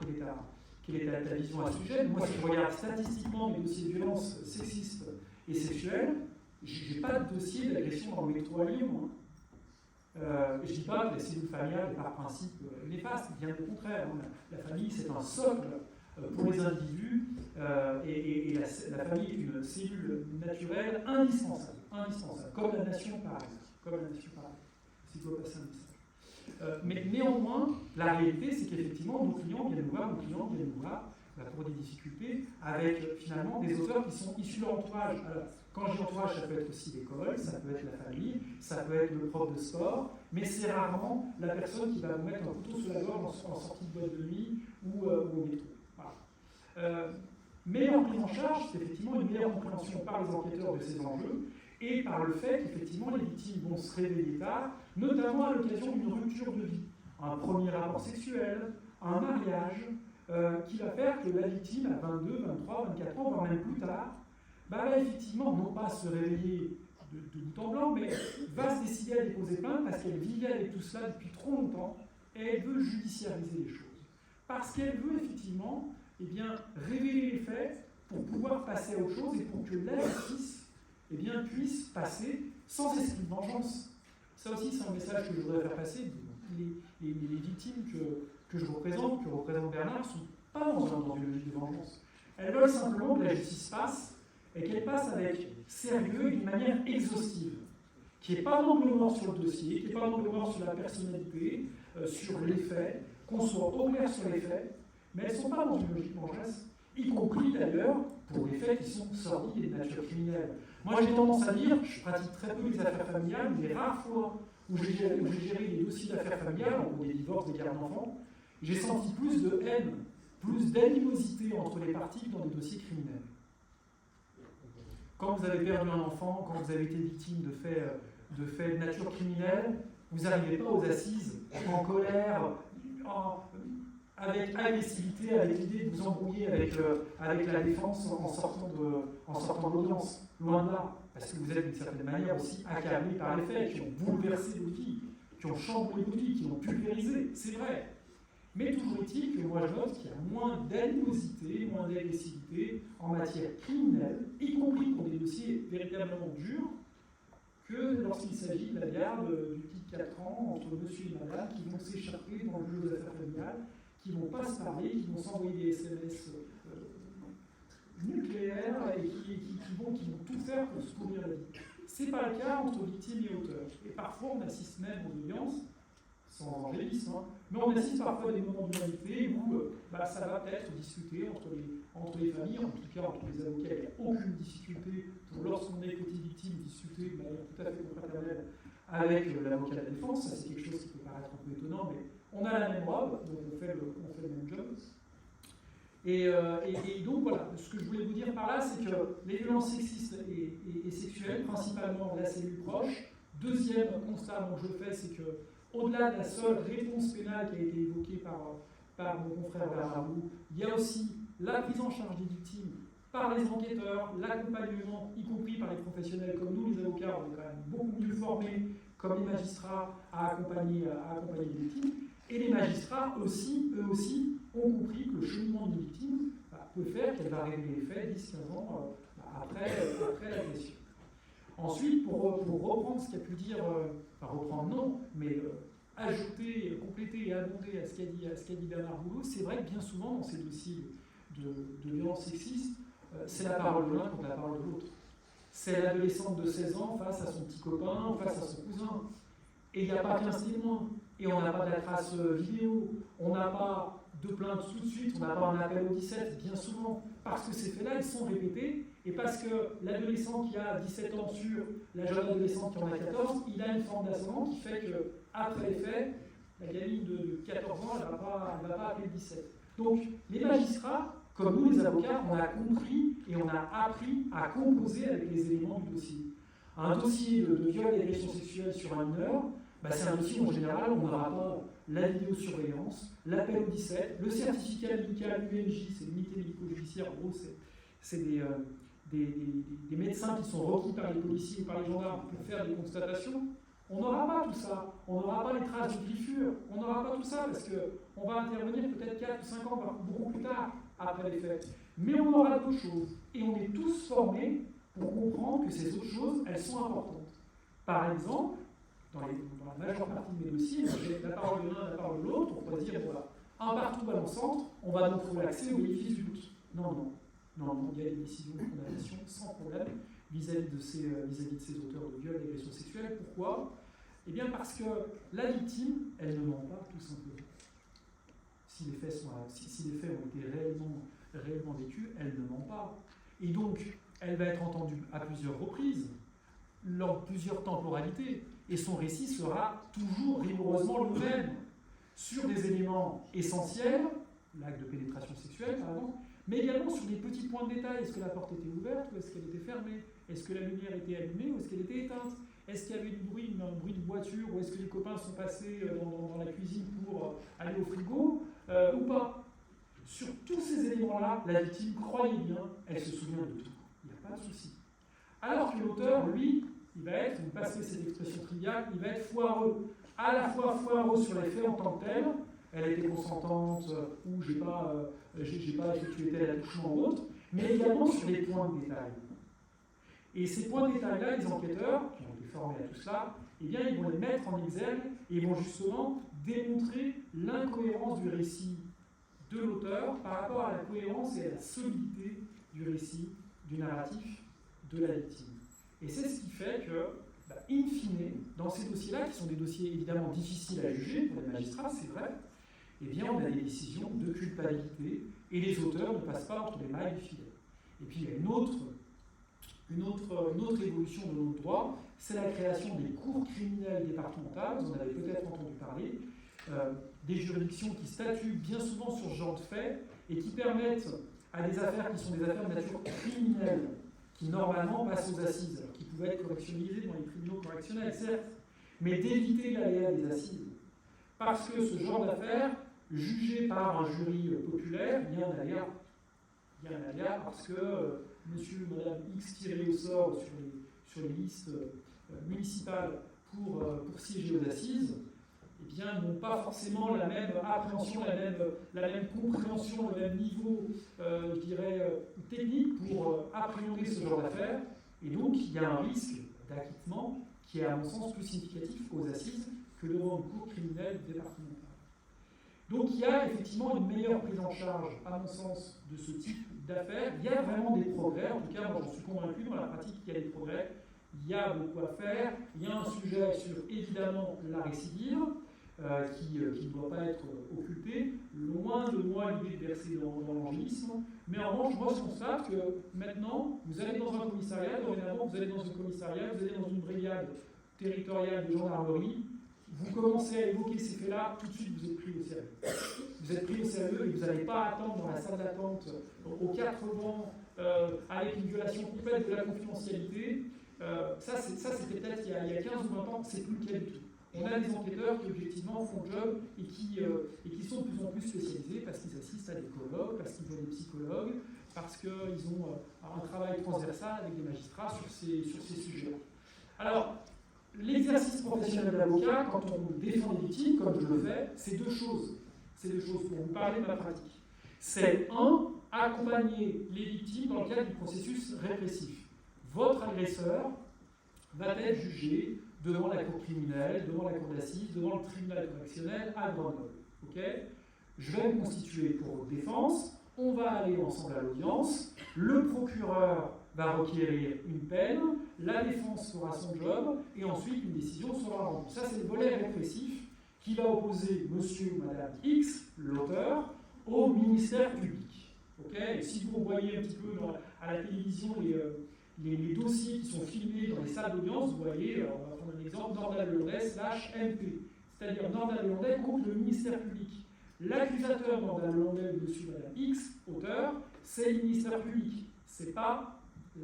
quelle est ta vision à ce sujet, moi si je regarde statistiquement les dossiers de violences sexistes et sexuelles, je n'ai pas de dossier d'agression dans le métro à Lyon. Je ne dis pas que la cellule familiale est par principe néfaste, bien au contraire. La famille, c'est un socle pour les individus et la famille est une cellule naturelle indispensable, comme la nation par exemple. Si tu veux passer un message. Mais néanmoins, la réalité, c'est qu'effectivement, nos clients viennent nous voir pour des difficultés avec finalement des auteurs qui sont issus de leur entourage. Alors, quand j'ai entourage, ça peut être aussi l'école, ça peut être la famille, ça peut être le prof de sport, mais c'est rarement la personne qui va vous mettre un couteau sous la gorge en sortie de boîte de nuit ou au métro. Voilà. Meilleure prise en charge, c'est effectivement une meilleure compréhension par les enquêteurs de ces enjeux et par le fait qu'effectivement les victimes vont se réveiller tard, notamment à l'occasion d'une rupture de vie. Un premier rapport sexuel, un mariage, qui va faire que la victime, à 22, 23, 24 ans, voire même plus tard, va effectivement non pas se réveiller de bout en blanc, mais va se décider à déposer plainte parce qu'elle vivait avec tout cela depuis trop longtemps et elle veut judiciariser les choses. Parce qu'elle veut effectivement révéler les faits pour pouvoir passer à autre chose et pour que la justice puisse passer sans esprit de vengeance. Ça aussi, c'est un message que je voudrais faire passer. Les victimes que je représente, que représente Bernard, sont pas dans une logique de vengeance. Elles veulent simplement que la justice passe, et qu'elle passe avec sérieux et d'une manière exhaustive, qu'il n'y ait pas d'angle mort sur le dossier, qu'il n'y ait pas d'angle mort sur la personnalité, sur les faits, qu'on soit au clair sur les faits, mais elles ne sont pas dans une logique vengeresse, y compris d'ailleurs pour des faits qui sont sordides et de nature criminelle. Moi j'ai tendance à dire, je pratique très peu les affaires familiales, mais les rares fois où j'ai géré des dossiers d'affaires familiales, ou des divorces, des gardes d'enfants, j'ai senti plus de haine, plus d'animosité entre les parties que dans des dossiers criminels. Quand vous avez perdu un enfant, quand vous avez été victime de faits de nature criminelle, vous n'arrivez pas aux assises en colère, avec agressivité, avec l'idée de vous embrouiller avec la défense en sortant de l'audience. Loin de là, parce que vous êtes d'une certaine manière aussi accablé par les faits qui ont bouleversé votre vie, qui ont chamboulé votre vie, qui ont pulvérisé, c'est vrai. Mais toujours est-il que moi je note qu'il y a moins d'animosité, moins d'agressivité en matière criminelle, y compris pour des dossiers véritablement durs, que lorsqu'il s'agit de la garde du petit de 4 ans entre monsieur et madame qui vont s'écharper dans le jeu des affaires familiales, qui ne vont pas se parler, qui vont s'envoyer des SMS nucléaires et qui vont tout faire pour se pourrir la vie. Ce n'est pas le cas entre victime et auteur. Et parfois on assiste même aux audiences, sans angélisme, mais on assiste parfois à des moments d'humanité où ça va peut-être discuter entre les familles, en tout cas entre les avocats, il n'y a aucune difficulté pour, lorsqu'on est côté victime, discuter de manière tout à fait confraternelle avec l'avocat de la défense. Ça, c'est quelque chose qui peut paraître un peu étonnant, mais on a la même robe, donc on fait le même job. Et donc voilà, ce que je voulais vous dire par là, c'est que les violences sexistes et sexuelles, principalement de la cellule proche. Deuxième constat que je fais, c'est que au-delà de la seule réponse pénale qui a été évoquée par mon confrère Bernard Roux, il y a aussi la prise en charge des victimes par les enquêteurs, l'accompagnement, y compris par les professionnels comme nous, les avocats, on est quand même beaucoup mieux formés, comme les magistrats, à accompagner les victimes. Et les magistrats aussi, eux aussi, ont compris que le cheminement d'une victime peut faire qu'elle va révéler les faits 10-15 ans après l'agression. Ensuite, pour reprendre ce qu'a pu dire, reprendre non, mais ajouter, compléter et abonder à ce qu'a dit Bernard Boulot, c'est vrai que bien souvent dans ces dossiers de violences sexistes, c'est la parole de l'un contre la parole de l'autre. C'est l'adolescente de 16 ans face à son petit copain, face à son cousin. Et il n'y a pas 15 témoins. Et on n'a pas de la trace vidéo. On n'a pas de plainte tout de suite. On n'a pas un appel au 17, bien souvent. Parce que ces faits-là, ils sont répétés. Et parce que l'adolescent qui a 17 ans sur la jeune adolescente qui en a 14, il a une forme d'ascendant qui fait qu'après les faits, la gamine de 14 ans, elle ne va pas appeler le 17. Donc, les magistrats, comme nous les avocats, on a compris et on a appris à composer avec les éléments du dossier. Un dossier de viol et d'agression sexuelle sur un mineur, c'est un dossier où en général on n'aura pas la vidéosurveillance, l'appel au 17, le certificat médical UMJ, c'est l'unité médico-judiciaire, en gros c'est des médecins qui sont requis par les policiers ou par les gendarmes pour faire des constatations. On n'aura pas tout ça, on n'aura pas les traces de griffures, on n'aura pas tout ça parce qu'on va intervenir peut-être 4 ou 5 ans, voire beaucoup plus tard après les faits. Mais on aura d'autres choses et on est tous formés pour comprendre que ces autres choses, elles sont importantes. Par exemple, dans la majeure partie de mes dossiers, j'ai la parole de l'un, la parole de l'autre, on va dire, voilà, un partout à l'encentre, on va donc relaxer au bénéfice du doute. Non, il y a des décisions de condamnation sans problème vis-à-vis de ces auteurs de viol et d'agression sexuelle. Pourquoi ? Eh bien parce que la victime, elle ne ment pas, tout simplement. Si les faits ont été réellement vécus, elle ne ment pas. Et donc, elle va être entendue à plusieurs reprises, lors de plusieurs temporalités, et son récit sera toujours rigoureusement le même, sur des éléments essentiels, l'acte de pénétration sexuelle par exemple, mais également sur des petits points de détail. Est-ce que la porte était ouverte ou est-ce qu'elle était fermée? Est-ce que la lumière était allumée ou est-ce qu'elle était éteinte? Est-ce qu'il y avait un bruit de voiture ou est-ce que les copains sont passés dans la cuisine pour aller au frigo ou pas? Sur tous ces éléments-là, la victime, croyez bien, elle se souvient de tout. Il n'y a pas de souci. Alors que l'auteur, lui, il va être, vous passez cette expression triviale, il va être foireux. À la fois foireux sur les faits en tant que tels, elle était consentante ou j'ai pas effectué tel attouchement ou autre, mais également sur les points de détail. Et ces points de détail-là, les enquêteurs, qui ont été formés à tout cela, eh bien, ils vont les mettre en exergue et ils vont justement démontrer l'incohérence du récit de l'auteur par rapport à la cohérence et à la solidité du récit, du narratif de la victime. Et c'est ce qui fait que, in fine, dans ces dossiers-là, qui sont des dossiers évidemment difficiles à juger pour les magistrats, c'est vrai, eh bien on a des décisions de culpabilité et les auteurs ne passent pas entre les mailles du filet. Et puis il y a une autre évolution de notre droit, c'est la création des cours criminelles départementales, vous en avez peut-être entendu parler, des juridictions qui statuent bien souvent sur ce genre de faits et qui permettent à des affaires qui sont des affaires de nature criminelle, qui normalement passent aux assises, alors qui pouvaient être correctionnalisées dans les tribunaux correctionnels, certes, mais d'éviter l'aléa des assises. Parce que ce genre d'affaires, jugé par un jury populaire, il y a un aléa parce que monsieur ou madame X tiré au sort sur les listes municipales pour siéger aux assises, eh bien, n'ont pas forcément la même appréhension, la même compréhension, le même niveau, je dirais, technique pour appréhender ce genre d'affaires. Et donc, il y a un risque d'acquittement qui est, à mon sens, plus significatif aux assises que devant une cour criminelle départementale. Donc, il y a effectivement une meilleure prise en charge, à mon sens, de ce type d'affaires. Il y a vraiment des progrès. En tout cas, moi, j'en suis convaincu. Dans la pratique, il y a des progrès. Il y a beaucoup à faire. Il y a un sujet sur, évidemment, la récidive. Qui ne doit pas être occulté, loin de moi l'idée de verser dans l'angélisme, mais en revanche, moi je constate que maintenant, vous allez dans un commissariat, dorénavant, vous allez dans un commissariat, vous allez dans une brigade territoriale de gendarmerie, vous commencez à évoquer ces faits-là, tout de suite vous êtes pris au sérieux. Vous êtes pris au sérieux et vous n'allez pas attendre dans la salle d'attente, aux quatre vents, avec une violation complète de la confidentialité. Ça c'était peut-être il y a 15 ou 20 ans, c'est plus le cas du tout. On a des enquêteurs qui objectivement font le job et qui sont de plus en plus spécialisés parce qu'ils assistent à des colloques, parce qu'ils voient des psychologues, parce qu'ils ont un travail transversal avec des magistrats sur ces sujets-là. Alors, l'exercice professionnel de l'avocat, quand on défend des victimes, comme je le fais, c'est deux choses. C'est deux choses pour vous parler de ma pratique. C'est accompagner les victimes dans le cadre du processus répressif. Votre agresseur va être jugé devant la cour criminelle, devant la cour d'assises, devant le tribunal correctionnel à Grenoble. Okay, je vais me constituer pour défense, on va aller ensemble à l'audience, le procureur va requérir une peine, la défense fera son job, et ensuite une décision sera rendue. Ça, c'est le volet répressif qui va opposer monsieur ou madame X, l'auteur, au ministère public. Okay, et si vous voyez un petit peu à la télévision les dossiers qui sont filmés dans les salles d'audience, vous voyez, on va prendre un exemple, Nordal-Lelandais /MP, c'est-à-dire Nordal-Lelandais contre le ministère public. L'accusateur Nordal-Lelandais de monsieur madame X, auteur, c'est le ministère public, c'est pas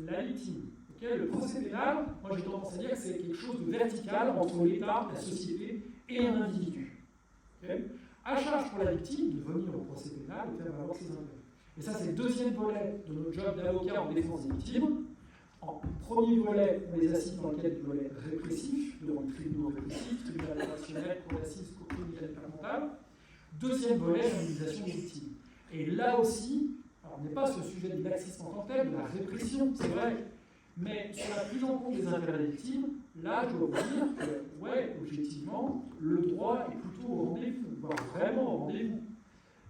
la victime. Okay, le procès pénal, moi j'ai tendance à dire que c'est quelque chose de vertical entre l'État, la société et un individu. Okay, à charge pour la victime de venir au procès pénal et faire valoir ses intérêts. Et ça, c'est le deuxième volet de notre job d'avocat en défense des victimes. En premier volet, on les assiste dans le cadre du volet répressif, devant les tribunaux répressifs, tribunal correctionnel, cour d'assises, cour criminelle départementale. Deuxième volet, l'indemnisation des victimes. Et là aussi, alors on n'est pas sur le sujet du laxisme en tant que tel, de la répression, c'est vrai, mais sur la prise en compte des intérêts des victimes, là, je dois vous dire que, ouais, objectivement, le droit est plutôt au rendez-vous, voire vraiment au rendez-vous.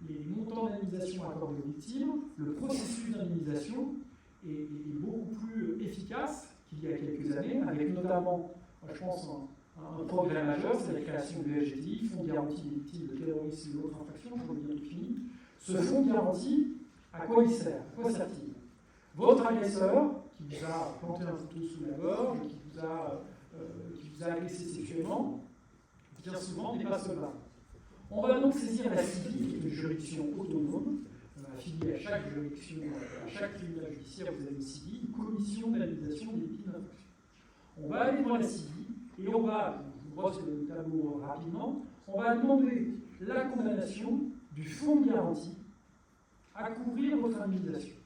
Les montants d'indemnisation accordés aux victimes, le processus d'indemnisation est beaucoup plus efficace qu'il y a quelques années, avec notamment, je pense, un progrès majeur, c'est la création du FGTI, Fonds de garantie des victimes de terrorisme et d'autres infractions, je crois bientôt fini. Ce fonds de garantie, à quoi il sert? À quoi sert-il? Votre agresseur, qui vous a planté un couteau sous la gorge, qui vous a agressé sexuellement, bien souvent n'est pas solvable. On va donc saisir la CIVI, qui est une juridiction autonome, affiliée à chaque juridiction, à chaque tribunal judiciaire, vous avez une CIVI, une commission d'indemnisation des victimes d'infraction. On va aller devant la CIVI et on va, je vous brosse le tableau rapidement, on va demander la condamnation du fonds de garantie à couvrir votre indemnisation.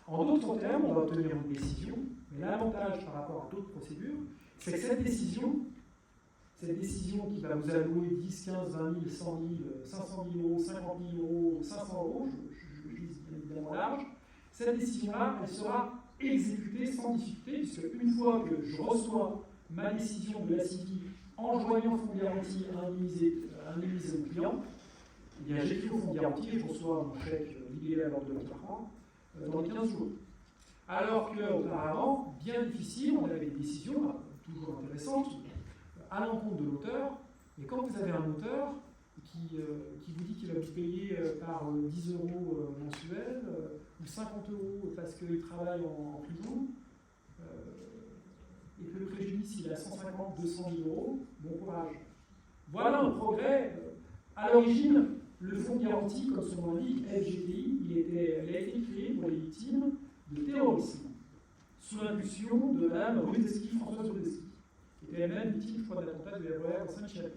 En d'autres termes, on va obtenir une décision, mais l'avantage par rapport à d'autres procédures, c'est que cette décision qui va vous allouer 10, 15, 20 000, 100 000, 500 000 euros, 50 000 euros, 500 euros, je vise bien évidemment large, cette décision-là, elle sera exécutée sans difficulté, puisque une fois que je reçois ma décision de la CIVI enjoignant fonds de garantie à indemniser mon client, eh bien j'écris au fonds de garantie et je reçois mon chèque libellé à l'ordre de l'État dans les 15 jours. Alors qu'auparavant, bien difficile, on avait des décisions toujours intéressantes à l'encontre de l'auteur, et quand vous avez un auteur qui vous dit qu'il va vous payer par 10 euros mensuels ou 50 euros parce qu'il travaille en prison, et que le préjudice il est à 150, 200 000 euros, bon courage. Voilà un progrès. À l'origine, le fonds de garantie, comme son nom l'indique, FGTI, il a été créé pour les victimes de terrorisme, sous l'impulsion de Mme Rudeski, Françoise Rudeski, qui était elle-même victime, je crois, de l'attentat de RER à Saint-Michel.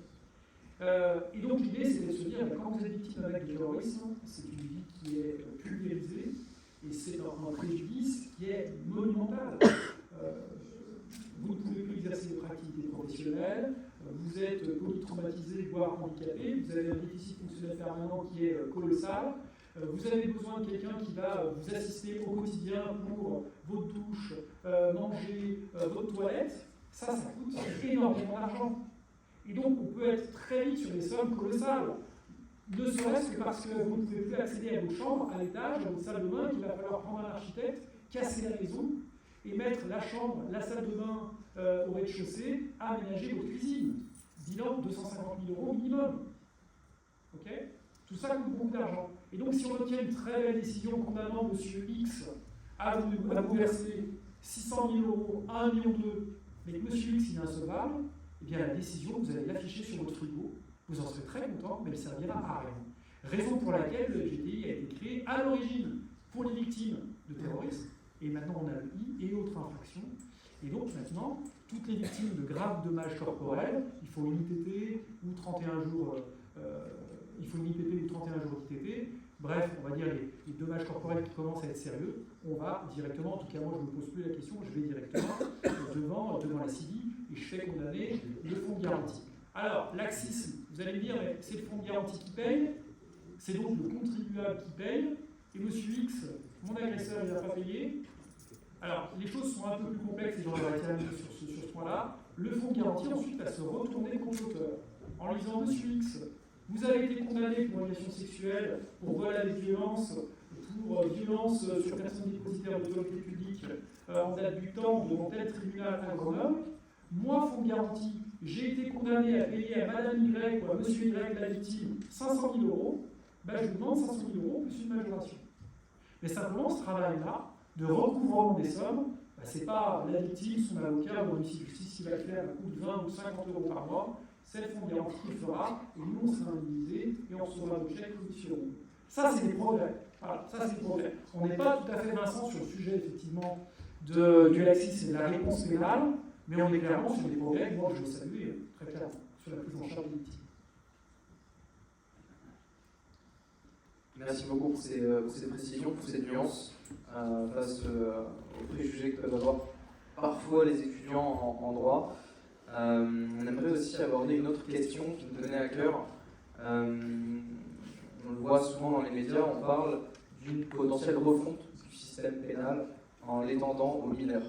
Et donc l'idée, c'était de se dire, quand vous êtes victime d'un acte de terrorisme, c'est une vie qui est pulvérisée, et c'est un préjudice qui est monumental. Vous ne pouvez plus exercer votre activité professionnelle, vous êtes polytraumatisé, voire handicapé, vous avez un déficit fonctionnel permanent qui est colossal, vous avez besoin de quelqu'un qui va vous assister au quotidien pour votre douche, manger, votre toilette. Ça coûte énormément d'argent. Et donc on peut être très vite sur des sommes colossales. Ne serait-ce que parce que vous ne pouvez plus accéder à votre chambre, à l'étage, à votre salle de bain, qu'il va falloir prendre un architecte, casser la maison et mettre la chambre, la salle de bain au rez-de-chaussée, aménager votre cuisine. Bilan 250 000 euros minimum. Ok ? Tout ça coûte beaucoup d'argent. Et donc si on obtient une très belle décision condamnant M. X à vous verser 600 000 euros, 1,2 million, mais que M. X il est insolvable, eh bien la décision, vous allez l'afficher sur votre frigo, vous en serez très content, mais elle ne servira à rien. Raison pour laquelle le FGTI a été créé à l'origine pour les victimes de terrorisme, et maintenant on a le I et autres infractions. Et donc maintenant, toutes les victimes de graves dommages corporels, il faut une ITT ou 31 jours, d'ITT, bref, on va dire les dommages corporels qui commencent à être sérieux, on va directement, en tout cas moi je ne me pose plus la question, je vais directement devant la CIVI et je fais condamner le fonds de garantie. Alors, laxisme, vous allez me dire, mais c'est le fonds de garantie qui paye, c'est donc le contribuable qui paye, et monsieur X, mon agresseur, il n'a pas payé. Alors, les choses sont un peu plus complexes, et j'en vais terminer sur ce point-là. Le fonds de garantie, ensuite, va se retourner contre l'auteur, en lui disant, monsieur X, vous avez été condamné pour agression sexuelle, pour vol avec violence, pour violence sur personne dépositaire d'autorité publique en date du temps devant tel tribunal à Grenoble. Moi, fonds de garantie, j'ai été condamné à payer à Madame Y ou à Monsieur Y, la victime, 500 000 euros. Ben, je vous demande 500 000 euros plus une majoration. Mais simplement, ce travail-là, de recouvrement des sommes, ben, ce n'est pas la victime, son avocat ou un huissier de justice qui va le faire à coût de 20 ou 50 euros par mois. C'est le fonds de garantie qui le fera, et nous, on sera indemnisés et on recevra nos chèques commissionnés. Ça, c'est des progrès. Voilà, ça, c'est des progrès. On n'est pas tout à fait Vincent sur le sujet, effectivement, du laxisme et de la réponse pénale, mais on est clairement sur des progrès que moi, je veux saluer très clairement, sur la prise en charge des victimes. Merci beaucoup pour ces précisions, pour ces nuances face aux préjugés que peuvent avoir parfois les étudiants en droit. On aimerait aussi aborder une autre question qui nous tenait à cœur. On le voit souvent dans les médias, on parle d'une potentielle refonte du système pénal en l'étendant aux mineurs.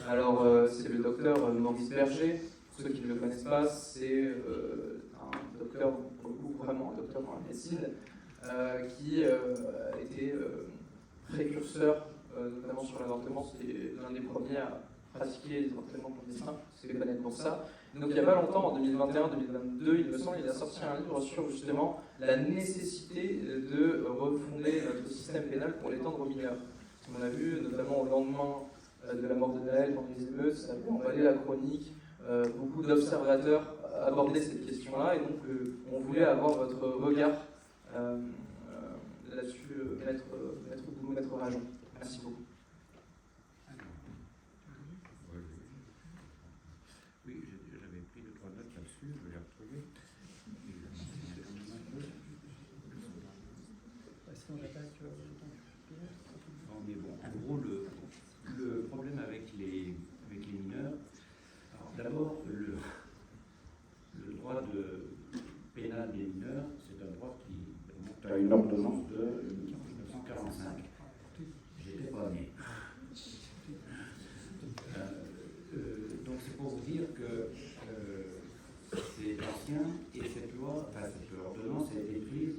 Alors, c'est le docteur Maurice Berger. Pour ceux qui ne le connaissent pas, c'est un docteur, pour le coup, vraiment un docteur dans la médecine, qui a été précurseur, notamment sur l'avortement. C'était l'un des premiers à pratiquer les avortements clandestins, c'est connaître pour ça. Donc il n'y a pas longtemps, en 2021-2022, il me semble, il a sorti un livre sur justement la nécessité de refonder notre système pénal pour l'étendre aux mineurs. On a vu, notamment au lendemain de la mort de Naël dans les émeutes, ça a emballé la chronique, beaucoup d'observateurs abordaient cette question-là, et donc on voulait avoir votre regard là-dessus, maître Rajon. Merci beaucoup. Oui, j'avais pris 2-3 notes là-dessus, je vais les retrouver. Non, mais bon, en gros, le problème avec les mineurs, alors d'abord, le droit pénal des mineurs, c'est un droit qui remonte à une ordonnance de 1945. J'étais pas né. Donc c'est pour vous dire que c'est ancien et cette loi, cette ordonnance a été prise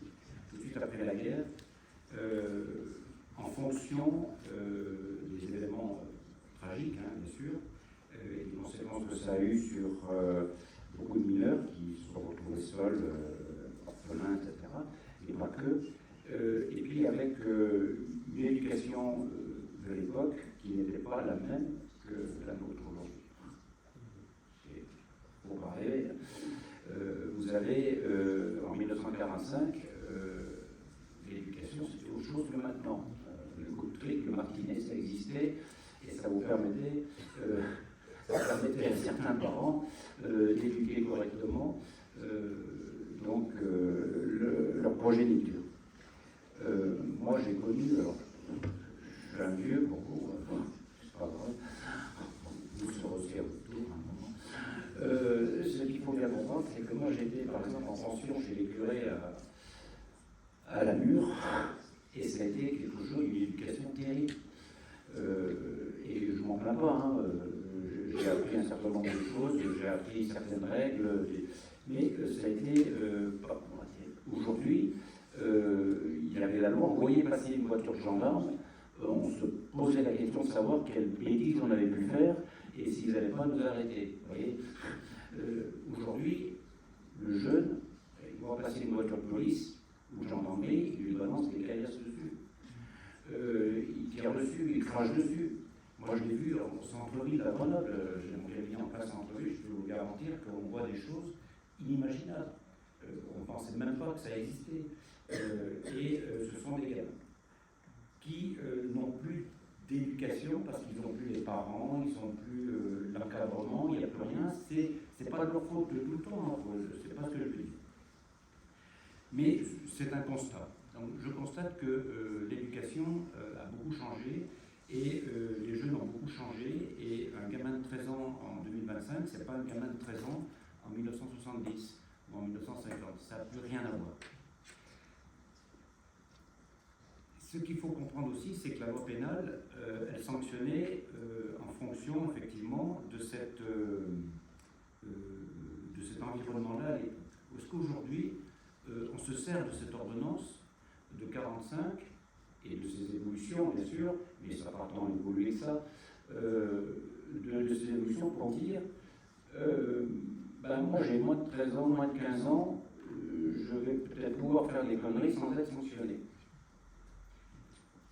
ça a eu sur beaucoup de mineurs qui se sont retrouvés seuls, orphelins, etc. Et pas que. Et puis avec une éducation de l'époque qui n'était pas la même que la nôtre aujourd'hui. Il faut pas rêver. Vous avez, en 1945, l'éducation, c'était autre chose que maintenant. Le coup de trick, le martinet, ça existait, et ça vous permettait, à certains parents d'éduquer correctement leur progéniture. Moi, j'ai connu, alors, je suis un vieux pour vous, c'est pas vrai, vous serez aussi à votre tour à un moment. Ce qu'il faut bien comprendre, c'est que moi, j'étais, par exemple, en pension chez les curés à la Mure, et ça a été quelque chose, une éducation terrible. Et je m'en plains pas, hein. J'ai appris un certain nombre de choses, j'ai appris certaines règles, mais ça a été, aujourd'hui, il y avait la loi, on voyait passer une voiture de gendarme, on se posait la question de savoir quelles bêtises on avait pu faire et s'ils n'allaient pas nous arrêter. Vous voyez, aujourd'hui, le jeune, il voit passer une voiture de police ou de gendarmerie, il lui balance des caillasses dessus. Il tire dessus, il crache dessus. Moi, je l'ai vu au centre-ville à Grenoble, j'ai mon cabinet en place centre-ville, je peux vous garantir qu'on voit des choses inimaginables. On ne pensait même pas que ça existait. Ce sont des gamins qui n'ont plus d'éducation parce qu'ils n'ont plus les parents, ils n'ont plus l'encadrement, il n'y a plus rien. C'est pas de leur faute de tout le temps, c'est pas ce que je veux dire. Mais c'est un constat. Donc, je constate que l'éducation a beaucoup changé et les jeunes ont beaucoup changé. Et un gamin de 13 ans en 2025, c'est pas un gamin de 13 ans en 1970 ou en 1950. Ça n'a plus rien à voir. Ce qu'il faut comprendre aussi, c'est que la loi pénale, elle sanctionnait en fonction, effectivement, de cet environnement-là à l'époque. Parce qu'aujourd'hui, on se sert de cette ordonnance de 45 et de ses évolutions, bien sûr, mais ça n'a pas tant évolué que ça, de ces évolutions pour dire moi j'ai moins de 13 ans, moins de 15 ans, je vais peut-être pouvoir faire des conneries sans être sanctionné.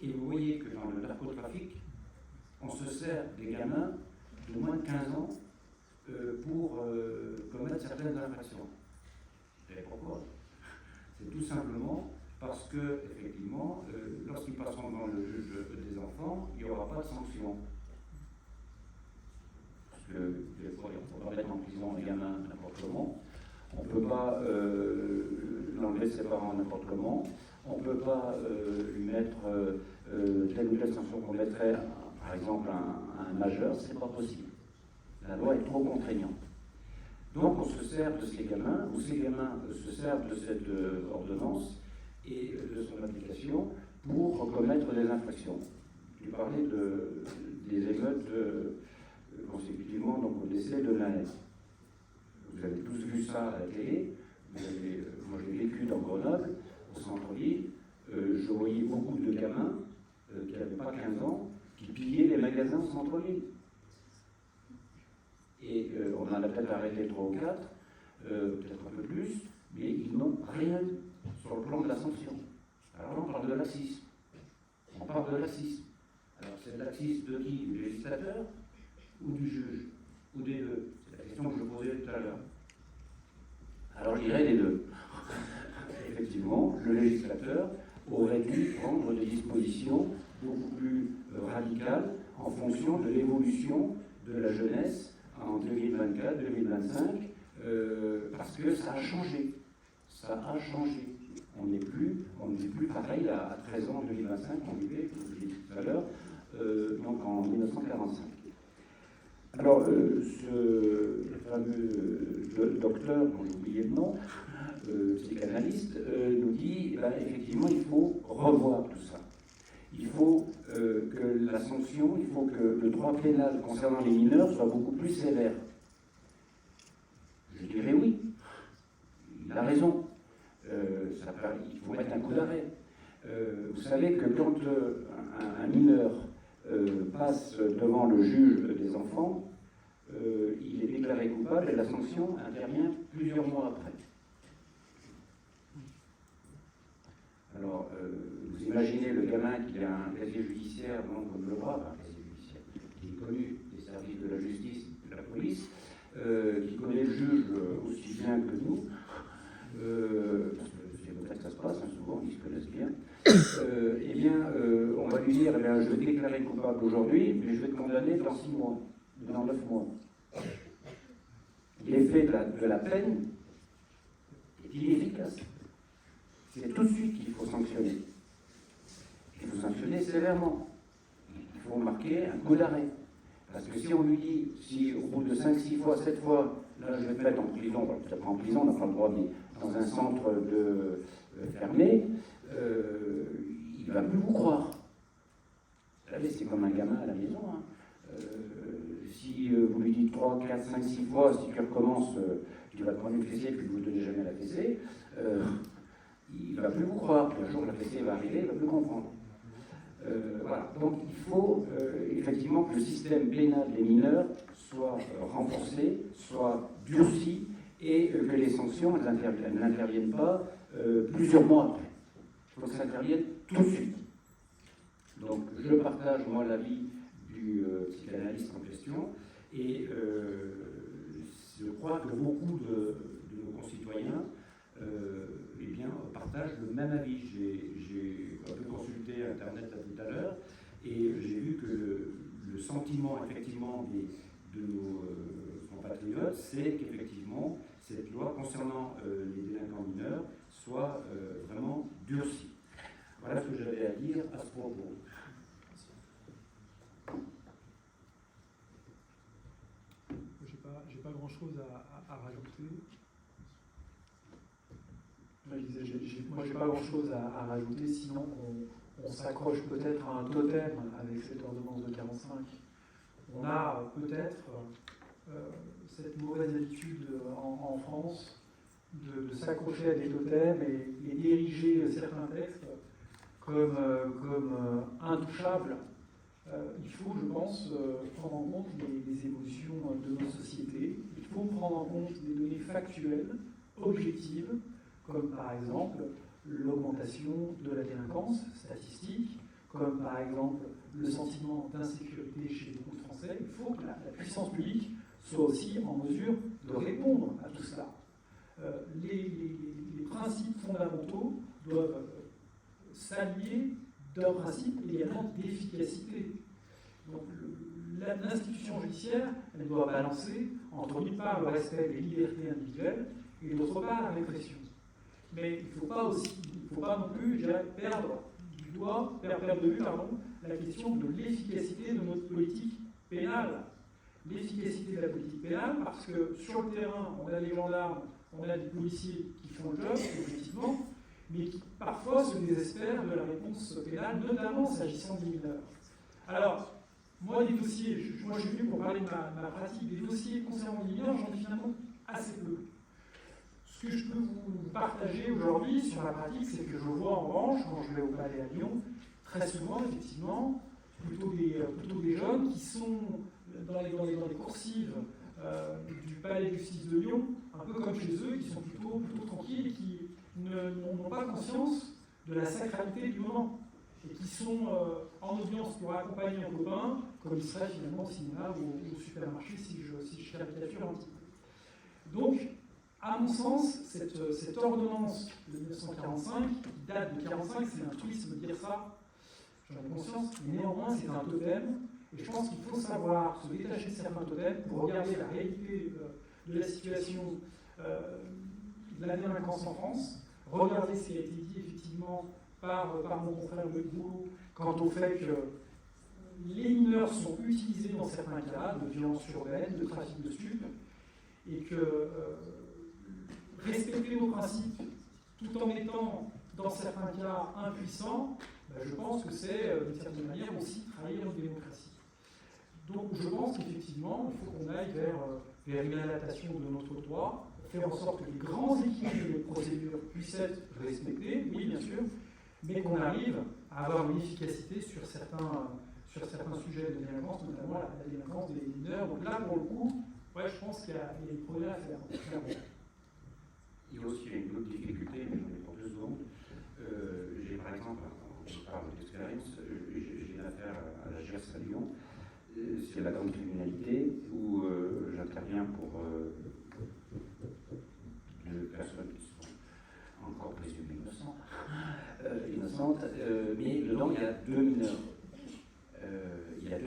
Et vous voyez que dans le narcotrafic, on se sert des gamins de moins de 15 ans pour commettre certaines infractions. Et pourquoi? C'est tout simplement parce que, effectivement, lorsqu'ils passeront devant le juge des enfants, il n'y aura pas de sanction. Parce que des fois, on ne peut pas mettre en prison un gamin n'importe comment, on ne peut pas l'enlever de ses parents n'importe comment, on ne peut pas lui mettre telle ou telle sanction qu'on mettrait, par exemple, un majeur, c'est pas possible. La loi est trop contraignante. Donc on se sert de ces gamins, ou ces gamins se servent de cette ordonnance et de son application pour commettre des infractions. Je parlais des émeutes consécutivement donc, au décès de Naël. Vous avez tous vu ça à la télé. Moi j'ai vécu dans Grenoble, au centre-ville. Je voyais beaucoup de gamins qui n'avaient pas 15 ans, qui pillaient les magasins au centre-ville. Et on en a peut-être arrêté 3 ou 4, peut-être un peu plus, mais ils n'ont rien sur le plan de la sanction. Alors là, on parle de laxisme. On parle de laxisme. Alors c'est le laxisme de qui? Du législateur ou du juge? Ou des deux? C'est la question que je posais tout à l'heure. Alors je dirais les deux. Effectivement, le législateur aurait dû prendre des dispositions beaucoup plus radicales en fonction de l'évolution de la jeunesse en 2024-2025, parce que ça a changé. Ça a changé. On n'est plus pareil à 13 ans en 2025, on vivait, comme je l'ai dit tout à l'heure, donc en 1945. Alors, ce fameux docteur, dont j'ai oublié le nom, psychanalyste, nous dit, effectivement, il faut revoir tout ça. Il faut que la sanction, il faut que le droit pénal concernant les mineurs soit beaucoup plus sévère. Je dirais oui. Il a raison. Il faut mettre un coup d'arrêt. Vous savez que quand un mineur passe devant le juge des enfants, il est déclaré coupable et la sanction intervient plusieurs mois après. Alors, vous imaginez le gamin qui a un casier judiciaire long comme le bras, un casier judiciaire, qui est connu des services de la justice, de la police, qui connaît le juge aussi bien que nous, parce que c'est comme ça que ça se passe, hein, souvent ils se connaissent bien, eh bien, on va lui dire, eh bien, je vais te déclarer coupable aujourd'hui, mais je vais te condamner dans 6 mois, dans 9 mois. L'effet de la peine est inefficace. C'est tout de suite qu'il faut sanctionner. Il faut sanctionner sévèrement. Il faut marquer un coup d'arrêt. Parce que si on lui dit, si au bout de 5, 6 fois, 7 fois, là je vais te mettre en prison, peut-être en prison, on n'a pas le droit, mais dans un centre fermé, il ne va plus vous croire. Vous savez, c'est comme un gamin à la maison. Hein. Si vous lui dites 3, 4, 5, 6 fois, si tu recommences, tu vas te prendre une fessée, puis vous ne donnez jamais la fessée, il ne va plus vous croire. Puis un jour, la fessée va arriver, il ne va plus comprendre. Voilà. Donc il faut effectivement que le système pénal des mineurs soit renforcé, soit durci, et que les sanctions n'interviennent pas plusieurs mois après. Il faut que ça intervienne tout de suite. Donc je partage, moi, l'avis du psychanalyste en question, et je crois que beaucoup de nos concitoyens eh bien, partagent le même avis. J'ai un peu consulté Internet tout à l'heure, et j'ai vu que le sentiment effectivement de nos compatriotes, c'est qu'effectivement cette loi concernant les délinquants mineurs soit vraiment durcie. Voilà ce que j'avais à dire à ce propos. J'ai pas grand-chose à rajouter. Moi, j'ai pas grand-chose à rajouter, sinon on s'accroche peut-être à un totem avec cette ordonnance de 45. On a peut-être cette mauvaise habitude en France de s'accrocher à des totems et d'ériger certains textes comme intouchables. Il faut, je pense, prendre en compte les évolutions de nos sociétés. Il faut prendre en compte des données factuelles, objectives, comme par exemple l'augmentation de la délinquance statistique, comme par exemple le sentiment d'insécurité chez beaucoup de Français. Il faut que la puissance publique soit aussi en mesure de répondre à tout cela. Les principes fondamentaux doivent s'allier d'un principe également d'efficacité. Donc l'institution judiciaire, elle doit balancer entre d'une part le respect des libertés individuelles et d'autre part la répression. Mais il ne faut pas non plus, je dirais, perdre de vue la question de l'efficacité de notre politique pénale. L'efficacité de la politique pénale, parce que sur le terrain, on a des gendarmes, on a des policiers qui font le job, effectivement, mais qui parfois se désespèrent de la réponse pénale, notamment s'agissant des mineurs. Alors, moi, des dossiers, je suis venu pour parler de ma pratique, des dossiers concernant les mineurs, j'en ai finalement assez peu. Ce que je peux vous partager aujourd'hui sur ma pratique, c'est que je vois en revanche, quand je vais au Palais à Lyon, très souvent, effectivement, plutôt des jeunes qui sont dans les coursives du Palais de justice de Lyon, un peu comme chez eux, qui sont plutôt tranquilles et qui n'ont pas conscience de la sacralité du moment, et qui sont en audience pour accompagner un copain, comme il serait finalement au cinéma ou au supermarché, si je caricature un petit peu. Donc, à mon sens, cette ordonnance de 1945, qui date de 1945, c'est un truisme de dire ça, j'en ai conscience, mais néanmoins c'est un totem, et je pense qu'il faut savoir se détacher de certains totems pour regarder la réalité de la situation de la délinquance en France, regarder ce qui a été dit effectivement par mon confrère de Boulot quant au fait que les mineurs sont utilisés dans certains cas de violence urbaine, de trafic de stupes, et que respecter nos principes tout en étant dans certains cas impuissants, je pense que c'est d'une certaine manière aussi trahir notre démocratie. Donc je pense qu'effectivement, il faut qu'on aille vers une adaptation de notre droit, faire en sorte que les grands équilibres de procédures puissent être respectés, oui bien sûr, mais qu'on arrive à avoir une efficacité sur certains sur certains sujets de délinquance, notamment la délinquance des mineurs. Donc là, pour le coup, ouais, je pense qu'il y a des progrès à faire. Il y a aussi une autre difficulté, mais j'en ai pour 2 secondes. J'ai par exemple, je parle d'expérience, j'ai une affaire à la GERS à Lyon, c'est la grande criminalité, où j'interviens pour 2 personnes qui sont encore présumées innocentes, mais dedans il y a 2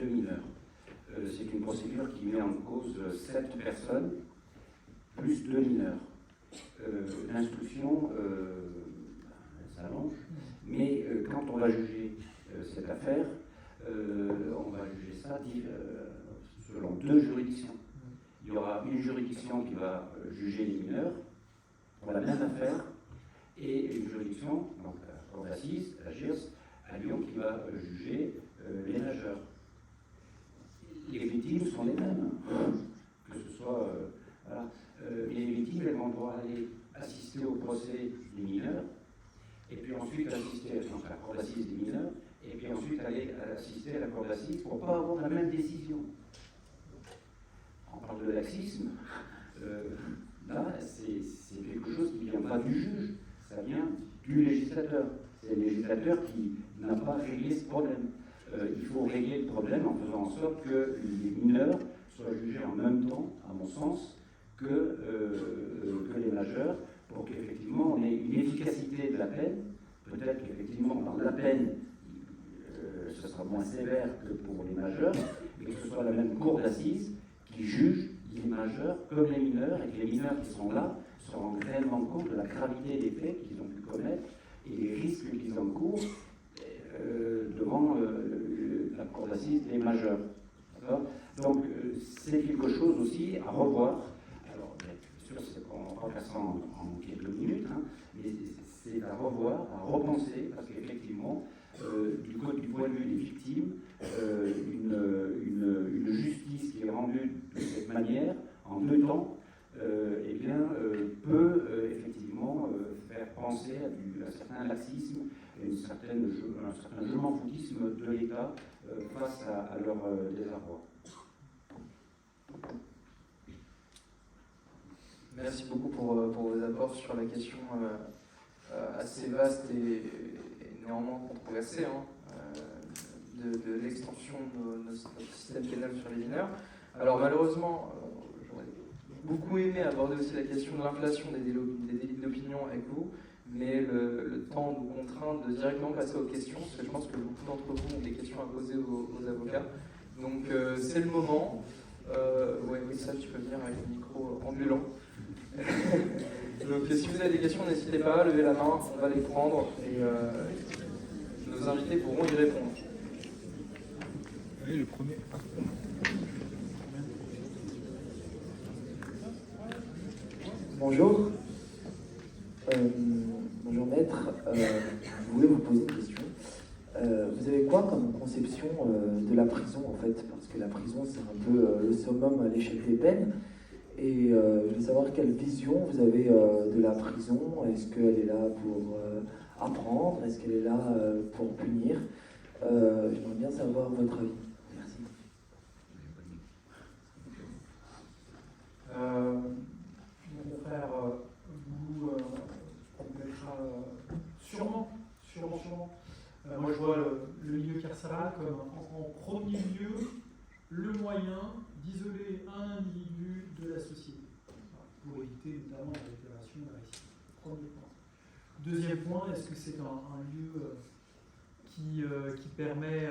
mineurs. C'est une procédure qui met en cause 7 personnes, plus 2 mineurs. L'instruction s'allonge, mais quand on va juger cette affaire, on va juger ça selon 2 juridictions. Il y aura une juridiction qui va juger les mineurs pour la même affaire, et une juridiction, donc la cour d'assises, la GIRS, à Lyon, qui va juger les majeurs. Les victimes sont les mêmes, que ce soit... voilà. Les victimes, elles vont devoir aller assister au procès des mineurs, et puis ensuite assister à la cour d'assises des mineurs, et puis ensuite aller assister à la cour d'assises pour ne pas avoir la même décision. On parle de laxisme. Là, c'est quelque chose qui ne vient pas du juge, ça vient du législateur. C'est le législateur qui n'a pas réglé ce problème. Il faut régler le problème en faisant en sorte que les mineurs soient jugés en même temps, à mon sens, que les majeurs, pour qu'effectivement on ait une efficacité de la peine. Peut-être qu'effectivement dans la peine, ce sera moins sévère que pour les majeurs, mais que ce soit la même cour d'assises qui juge les majeurs comme les mineurs, et que les mineurs qui sont là se rendent réellement compte de la gravité des faits qu'ils ont pu commettre et des risques qu'ils encourent devant la cour d'assises des majeurs. Donc c'est quelque chose aussi à revoir. Alors bien sûr, on va faire ça en quelques minutes, hein, mais c'est à revoir, à repenser, parce qu'effectivement, du point de vue des victimes, une justice qui est rendue de cette manière, en 2 temps, eh bien, peut effectivement faire penser à un certain laxisme et un certain je m'en foutisme de l'État face à leur désarroi. Merci beaucoup pour vos apports sur la question assez vaste et néanmoins controversée de l'extension de notre système pénal sur les mineurs. Alors malheureusement, j'aurais beaucoup aimé aborder aussi la question de l'inflation des délits d'opinion avec vous, mais le temps nous contraint de directement passer aux questions, parce que je pense que beaucoup d'entre vous ont des questions à poser aux avocats. Donc c'est le moment. Oui, ça tu peux venir avec le micro ambulant. Donc si vous avez des questions, n'hésitez pas à lever la main, on va les prendre et nos invités pourront y répondre. Allez, le premier. Bonjour. Bonjour maître. Je voulais vous poser une question. Vous avez quoi comme conception de la prison en fait? Parce que la prison c'est un peu le summum à l'échelle des peines. Et je veux savoir quelle vision vous avez de la prison. Est-ce qu'elle est là pour apprendre? Est-ce qu'elle est là pour punir? J'aimerais bien savoir votre avis. Merci. Mon frère, vous complétera sûrement. Moi, je vois le milieu carcéral comme en premier lieu le moyen d'isoler un individu de la société, pour éviter notamment la récupération de la récidive. Premier point. Deuxième point, est-ce que c'est un lieu qui permet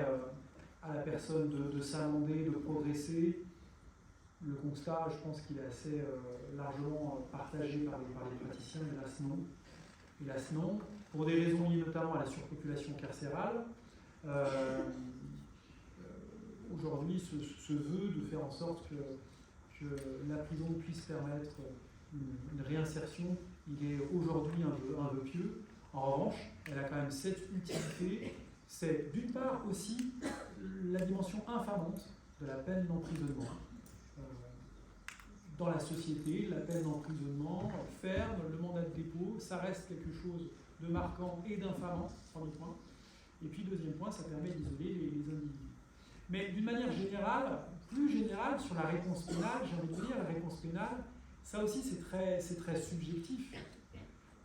à la personne de s'amender, de progresser? Le constat, je pense qu'il est assez largement partagé par les praticiens, hélas non. Pour des raisons liées notamment à la surpopulation carcérale, aujourd'hui se veut de faire en sorte que la prison puisse permettre une réinsertion. Il est aujourd'hui un vœu pieux. En revanche, elle a quand même cette utilité. C'est d'une part aussi la dimension infamante de la peine d'emprisonnement. Dans la société, la peine d'emprisonnement ferme, le mandat de dépôt, ça reste quelque chose de marquant et d'infamant, premier point. Et puis deuxième point, ça permet d'isoler les individus. Mais d'une manière générale, plus générale, sur la réponse pénale, j'ai envie de vous dire, la réponse pénale, ça aussi c'est très subjectif.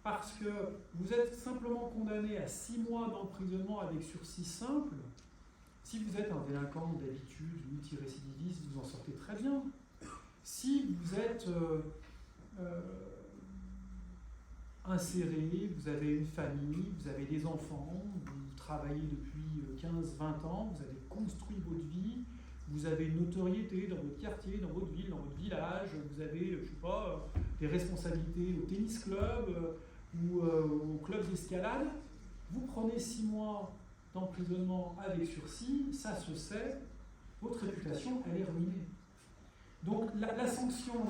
Parce que vous êtes simplement condamné à 6 mois d'emprisonnement avec sursis simple. Si vous êtes un délinquant d'habitude, multirécidiviste, vous en sortez très bien. Si vous êtes inséré, vous avez une famille, vous avez des enfants, vous travaillez depuis 15-20 ans, vous avez construit votre vie, vous avez une notoriété dans votre quartier, dans votre ville, dans votre village, vous avez, je sais pas, des responsabilités au tennis club ou au club d'escalade, vous prenez 6 mois d'emprisonnement avec sursis, ça se sait, votre réputation, elle est ruinée. Donc la sanction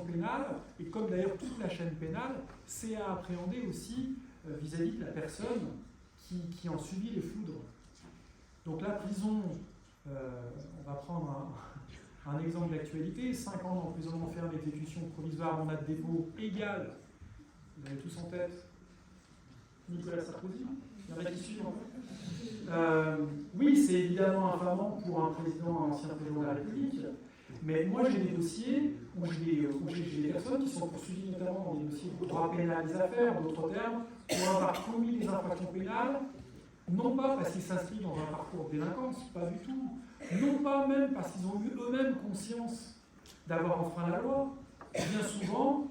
pénale, et comme d'ailleurs toute la chaîne pénale, c'est à appréhender aussi vis-à-vis de la personne qui en subit les foudres. Donc la prison, on va prendre un exemple d'actualité, 5 ans d'emprisonnement ferme, exécution provisoire, mandat de dépôt égal, vous avez tous en tête Nicolas Sarkozy, il y en a qui suivent. Oui, c'est évidemment infamant pour un président, un ancien président de la République, mais moi j'ai des dossiers où j'ai des personnes qui sont poursuivies notamment dans des dossiers de droit pénal des affaires, en d'autres termes, pour avoir commis des infractions pénales, non pas parce qu'ils s'inscrivent dans un parcours de délinquance, pas du tout, non pas même parce qu'ils ont eu eux-mêmes conscience d'avoir enfreint la loi. Bien souvent,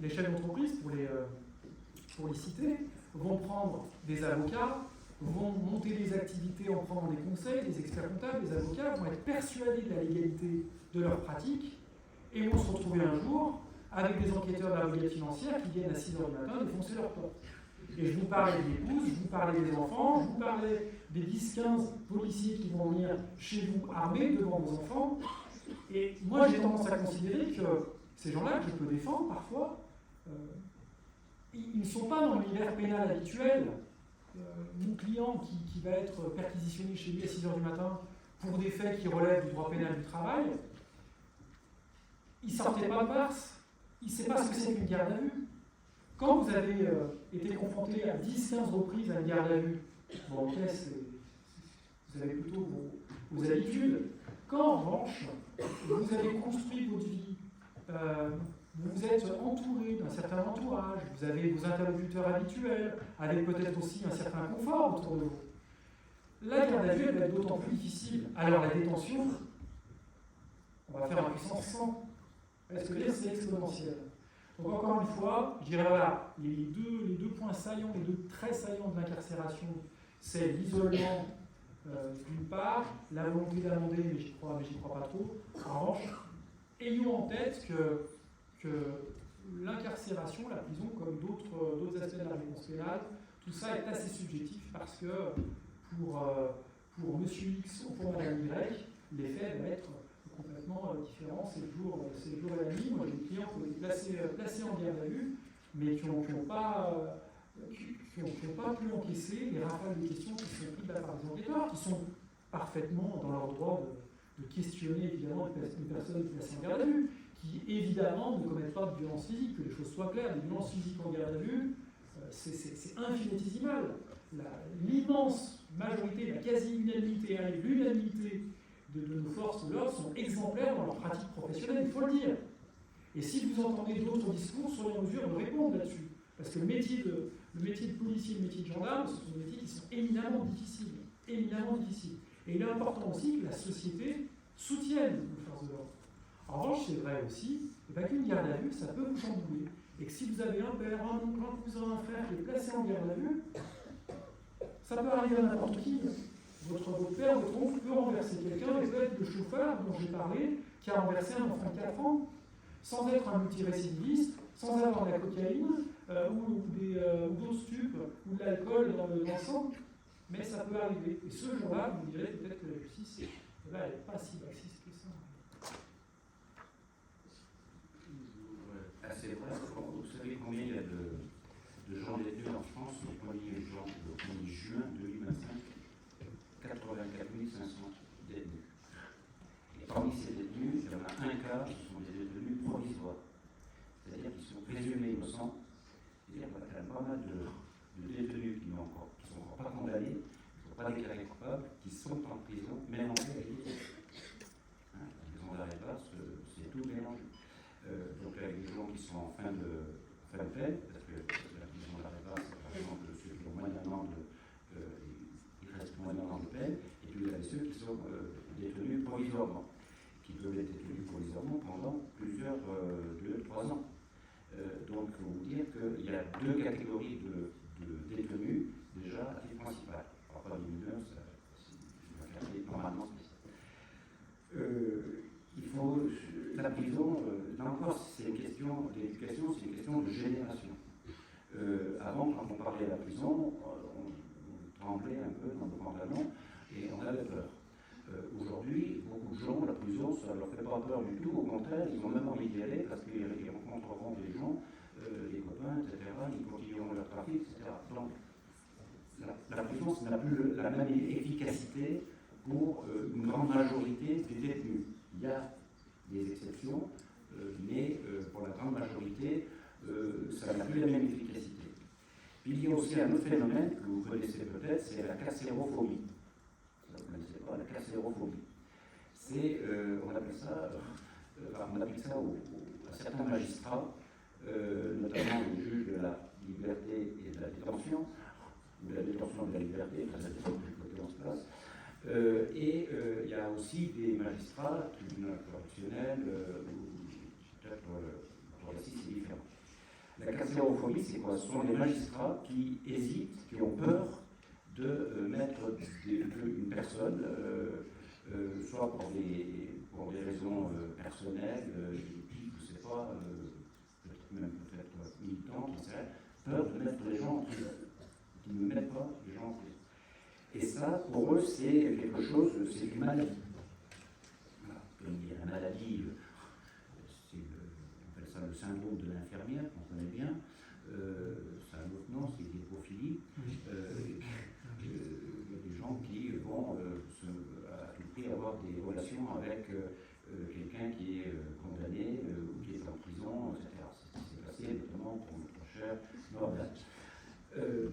les chefs d'entreprise, pour les citer, vont prendre des avocats, vont monter des activités en prenant des conseils, des experts comptables, des avocats vont être persuadés de la légalité de leurs pratiques et vont se retrouver un jour avec des enquêteurs de la brigade financière qui viennent à 6 h du matin défoncer leur porte. Et je vous parlais des épouses, je vous parlais des enfants, je vous parlais des 10-15 policiers qui vont venir chez vous armés devant vos enfants. Et moi j'ai tendance à considérer que ces gens-là, que je peux défendre parfois, ils ne sont pas dans l'univers pénal habituel. Mon client qui va être perquisitionné chez lui à 6 h du matin pour des faits qui relèvent du droit pénal du travail, il ne sortait pas de farce, il ne sait pas ce que c'est qu'une garde à vue. Quand vous avez été confronté à 10-15 reprises à une garde à vue, bon ok, vous avez plutôt vos habitudes. Quand en revanche, vous avez construit votre vie, vous êtes entouré d'un certain entourage, vous avez vos interlocuteurs habituels, avec peut-être aussi un certain confort autour de vous. La garde à vue, elle va être d'autant plus difficile. Alors la détention, on va faire un puissance 100. Est-ce que c'est exponentiel? Donc encore une fois, je dirais voilà, les deux points saillants, les deux traits saillants de l'incarcération, c'est l'isolement d'une part, la volonté d'amender, mais j'y crois pas trop. En revanche, ayons en tête que l'incarcération, la prison, comme d'autres aspects de la réponse pénale, tout ça est assez subjectif parce que pour Monsieur X ou pour Madame Y, l'effet va être complètement différent, c'est le jour et la nuit. Moi j'ai des clients qui ont été placés en garde à vue, mais qui n'ont pas pu encaisser les rafales de questions qui sont prises de la part des enquêteurs, qui sont parfaitement dans leur droit de questionner évidemment une personne placée en garde à vue, qui évidemment ne commettent pas de violence physique, que les choses soient claires. Les violences physiques en garde à vue, c'est infinitésimal. L'immense majorité, la quasi-unanimité, l'unanimité de nos forces de l'ordre sont exemplaires dans leur pratique professionnelle, il faut le dire. Et si vous entendez d'autres discours, soyez en mesure de répondre là-dessus. Parce que le métier de policier et le métier de gendarme, ce sont des métiers qui sont éminemment difficiles. Éminemment difficiles. Et il est important aussi que la société soutienne nos forces de l'ordre. En revanche, c'est vrai aussi qu'une garde à vue, ça peut vous chambouler. Et que si vous avez un père, un oncle, un cousin, un frère qui est placé en garde à vue, ça peut arriver à n'importe qui. Votre père, votre oncle peut renverser quelqu'un, et peut être le chauffeur dont j'ai parlé, qui a renversé un enfant de 4 ans, sans être un multirécidiviste, sans avoir de la cocaïne, ou d'autres stupes, ou de l'alcool dans le sang. Mais ça peut arriver. Et ce jour-là, vous direz peut-être que la justice, elle n'est pas si laxiste que ça. C'est vrai, vous savez combien il y a de gens détenus en France au 1er juin 2025? 84 500 détenus. Et parmi ces détenus, il y en a un quart qui sont des détenus provisoires. C'est-à-dire qu'ils sont présumés innocents. C'est-à-dire qu'il y a quand même pas mal de détenus qui ne sont encore pas condamnés, qui ne sont pas déclarés coupables, qui sont en prison, mais en réalité fin de peine, parce que la prison d'Areva, c'est par exemple ceux qui ont moins d'un an il reste moins d'un an de peine, et puis vous avez ceux qui sont détenus provisoirement, qui peuvent être détenus provisoirement pendant plusieurs, 2-3 ans. Donc, il faut vous dire qu'il y a deux catégories de détenus, déjà à titre principal. Alors, pas des mineurs, c'est normalement spécial. Il faut. La prison, là encore, c'est une question d'éducation, c'est une question de génération. Avant, quand on parlait de la prison, on tremblait un peu dans nos pantalons et on avait peur. Aujourd'hui, beaucoup de gens, la prison, ça ne leur fait pas peur du tout. Au contraire, ils ont même envie d'y aller parce qu'ils rencontreront des gens, des copains, etc. Ils continueront leur trafic, etc. Donc, la prison, ça n'a plus la même efficacité pour une grande majorité des détenus. Il y a des exceptions, mais pour la grande majorité, ça n'a plus la même efficacité. Puis il y a aussi un autre phénomène que vous connaissez peut-être, c'est la carcérophobie. Vous ne connaissez pas la carcérophobie. C'est, on appelle ça à certains magistrats, notamment les juges de la liberté et de la détention, ou de la détention de la liberté, ça dépend du côté on se place. Et il y a aussi des magistrats, tribunaux correctionnels, ou peut-être pour la c'est différent. La carcérophobie, c'est quoi? Ce sont des magistrats qui hésitent, qui ont peur de mettre une personne, soit pour des raisons personnelles, je ne sais pas, peut-être militantes, qui seraient, peur de mettre les gens en prison, qui ne mettent pas les gens en prison. Et ça, pour eux, c'est quelque chose, c'est une maladie. Voilà. Comme il y a la maladie, on appelle ça le syndrome de l'infirmière, qu'on connaît bien. C'est un autre nom, c'est l'hypophilie. Il y a des gens qui vont à tout prix avoir des relations avec quelqu'un qui est condamné ou qui est en prison, etc. C'est ce qui s'est passé notamment pour notre cher Norbert.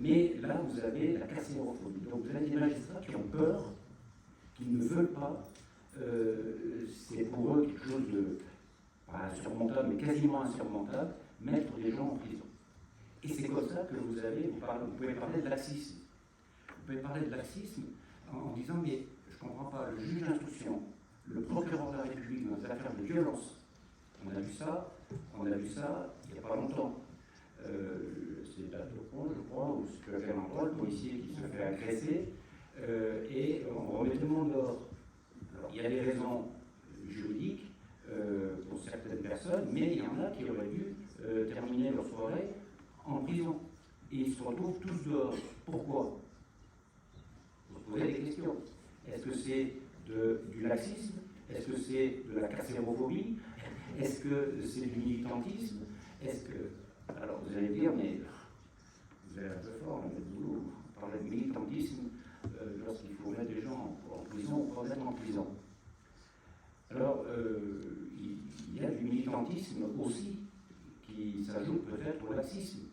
Mais là, vous avez la carcérophobie. Donc, vous avez des magistrats qui ont peur, qui ne veulent pas. C'est pour eux quelque chose de, pas insurmontable, mais quasiment insurmontable, mettre les gens en prison. Et c'est comme ça que vous pouvez parler de laxisme. Vous pouvez parler de laxisme en disant, mais je ne comprends pas, le juge d'instruction, le procureur de la République dans des affaires de violence, on a vu ça il n'y a pas longtemps. C'est à Tourcoing, je crois, ou ce que fait l'endroit, le policier qui se fait agresser, et on remet tout le monde dehors. Alors, il y a des raisons juridiques pour certaines personnes, mais il y en a qui auraient dû terminer leur soirée en prison. Et ils se retrouvent tous dehors. Pourquoi? Vous vous posez des questions. Est-ce que c'est du laxisme? Est-ce que c'est de la carcérophobie? Est-ce que c'est du militantisme? Est-ce que... Alors vous allez dire, mais vous êtes un peu fort, vous parlez de militantisme lorsqu'il faut mettre des gens en prison ou pas mettre en prison. Alors il y a du militantisme aussi qui s'ajoute peut-être au laxisme,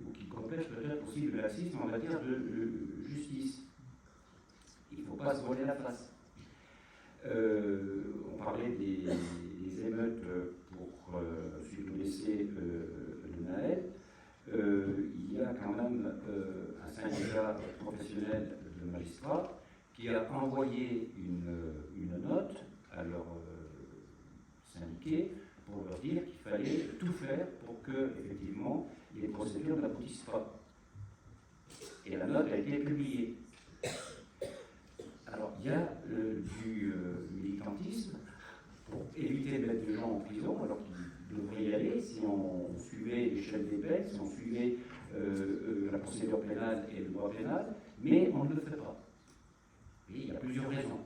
ou qui complète peut-être aussi le laxisme en matière de justice. Il ne faut pas se voiler la face. On parlait des émeutes pour suite au décès de Naël. Il y a quand même un syndicat professionnel de magistrats qui a envoyé une note à leurs syndiqués pour leur dire qu'il fallait tout faire pour que, effectivement, les procédures n'aboutissent pas. Et la note a été publiée. Alors, il y a du militantisme pour éviter de mettre des gens en prison, alors qu'ils devraient y aller si on suivait l'échelle des peines, si on suivait la procédure pénale et le droit pénal, mais on ne le fait pas. Et il y a plusieurs raisons.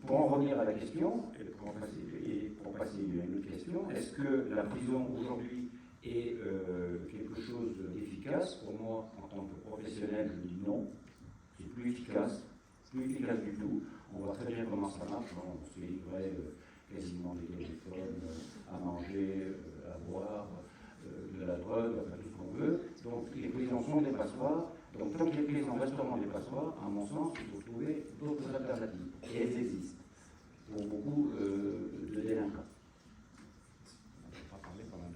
Pour en revenir à la question, et pour passer à une autre question, est-ce que la prison aujourd'hui est quelque chose d'efficace? Pour moi, en tant que professionnel, je dis non. C'est plus efficace du tout. On voit très bien comment ça marche. On se fait livrer quasiment des téléphones, à manger, à boire, de la drogue, enfin, tout ce qu'on veut. Donc les prisons sont des passoires. Donc tant que les prisons resteront des passoires, à mon sens, il faut trouver d'autres alternatives. Et elles existent pour beaucoup de délinquants. On va parler pendant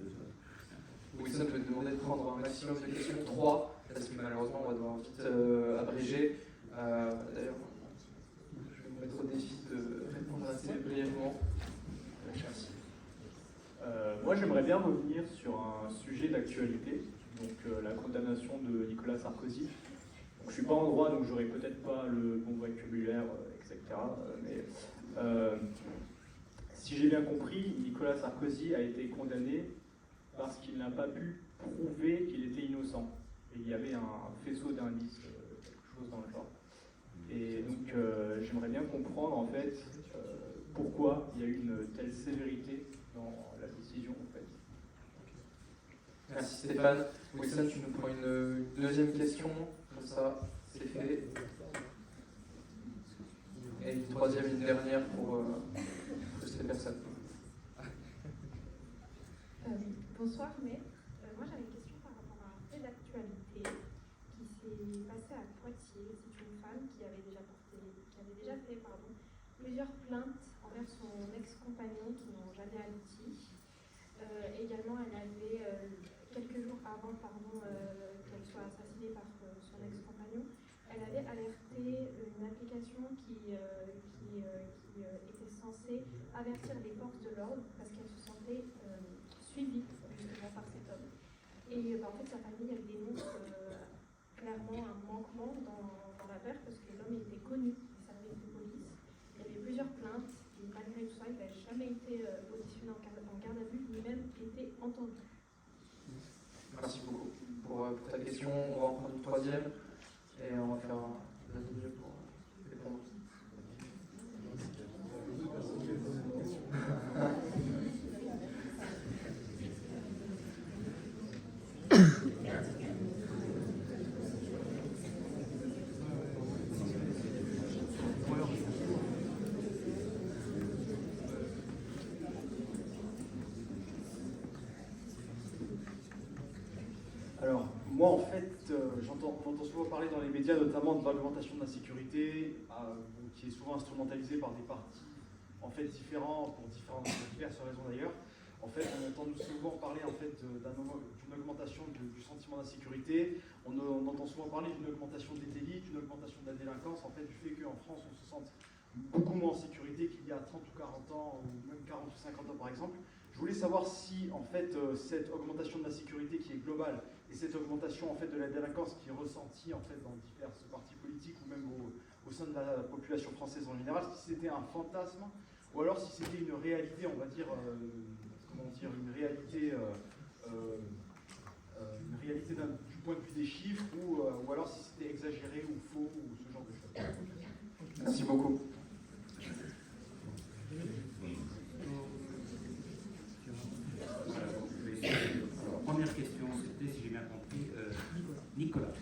prendre un maximum de questions, 3, parce que malheureusement on va devoir vite abréger. D'ailleurs, je vais me mettre au défi de répondre assez brièvement. Merci. Moi, j'aimerais bien revenir sur un sujet d'actualité, donc la condamnation de Nicolas Sarkozy. Donc, je ne suis pas en droit, donc j'aurai peut-être pas le bon vocabulaire, etc. Mais si j'ai bien compris, Nicolas Sarkozy a été condamné parce qu'il n'a pas pu prouver qu'il était innocent. Et il y avait un faisceau d'indices, quelque chose dans le genre. Et donc, j'aimerais bien comprendre, en fait, pourquoi il y a eu une telle sévérité dans la décision, en fait. Merci Stéphane. Wilson, tu nous prends une deuxième question, comme ça, c'est fait. Et une troisième, une dernière pour ces personnes. Bonsoir, mais moi j'avais une question par rapport à un fait d'actualité qui s'est passé à Poitiers. C'est une femme qui avait déjà fait plusieurs plaintes envers son ex-compagnon qui n'ont jamais abouti. Également, elle avait, quelques jours avant qu'elle soit assassinée par son ex-compagnon, elle avait alerté une application qui était censée avertir les forces de l'ordre parce qu'elle se sentait suivie justement par cet homme. Et en fait, sa famille, elle dénonce clairement un manquement dans l'affaire parce que l'homme était connu des services de police. Il y avait plusieurs plaintes et malgré tout ça, il n'a jamais été auditionné en garde à vue, ni même été entendu. Merci beaucoup pour ta question. On va en prendre une troisième et on va faire la deuxième pour répondre. Alors, moi, en fait, on entend souvent parler dans les médias, notamment de l'augmentation de l'insécurité, qui est souvent instrumentalisée par des partis en fait différents, pour diverses raisons d'ailleurs. En fait, on entend souvent parler en fait d'une augmentation du sentiment d'insécurité. On entend souvent parler d'une augmentation des délits, d'une augmentation de la délinquance, en fait, du fait qu'en France, on se sente beaucoup moins en sécurité qu'il y a 30 ou 40 ans, ou même 40 ou 50 ans par exemple. Je voulais savoir si, en fait, cette augmentation de la sécurité qui est globale et cette augmentation en fait, de la délinquance qui est ressentie en fait, dans divers partis politiques ou même au sein de la population française en général, si c'était un fantasme ou alors si c'était une réalité, on va dire, une réalité du point de vue des chiffres ou alors si c'était exagéré ou faux ou ce genre de choses. Merci beaucoup. Alors, première question, c'était, si j'ai bien compris, Nicolas.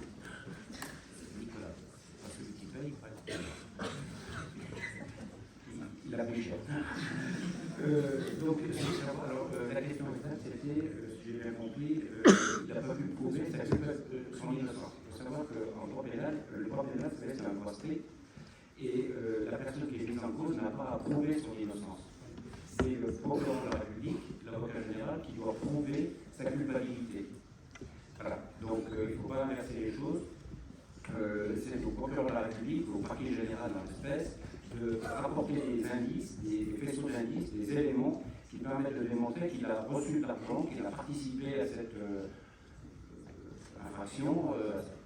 Nicolas, pas celui qui paye, pas il a payé cher. Donc, alors, la question exacte, c'était, si j'ai bien compris, il n'a pas pu prouver son innocence. Il faut savoir qu'en droit pénal, le droit pénal, c'est un droit strict, et la personne qui est mise en cause n'a pas à prouver son innocence. C'est le procureur de la République, l'avocat général, qui doit prouver sa culpabilité. Voilà. Donc il ne faut pas inverser les choses. C'est au procureur de la République, au parquet général dans l'espèce, de rapporter des indices, des faisceaux d'indices, des éléments qui permettent de démontrer qu'il a reçu de l'argent, qu'il a participé à cette infraction,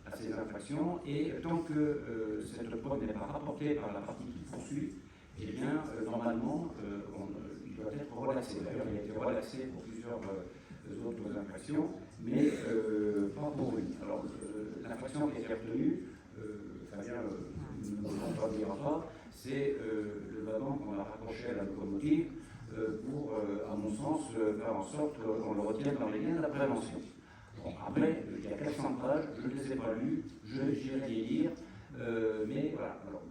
à ces infractions, et tant que cette preuve n'est pas rapportée par la partie qui poursuit, eh bien, normalement, il doit être relaxé. D'ailleurs, il a été relaxé pour plusieurs autres infractions, mais pas pour une. Alors, l'infraction qui a été retenue, Fabien ne me dira pas, c'est le wagon qu'on a raccroché à la locomotive pour, à mon sens, faire en sorte qu'on le retienne dans les liens de la prévention. Bon, après, il y a 400 pages, je ne les ai pas lues, j'irai les lire, mais voilà. Alors,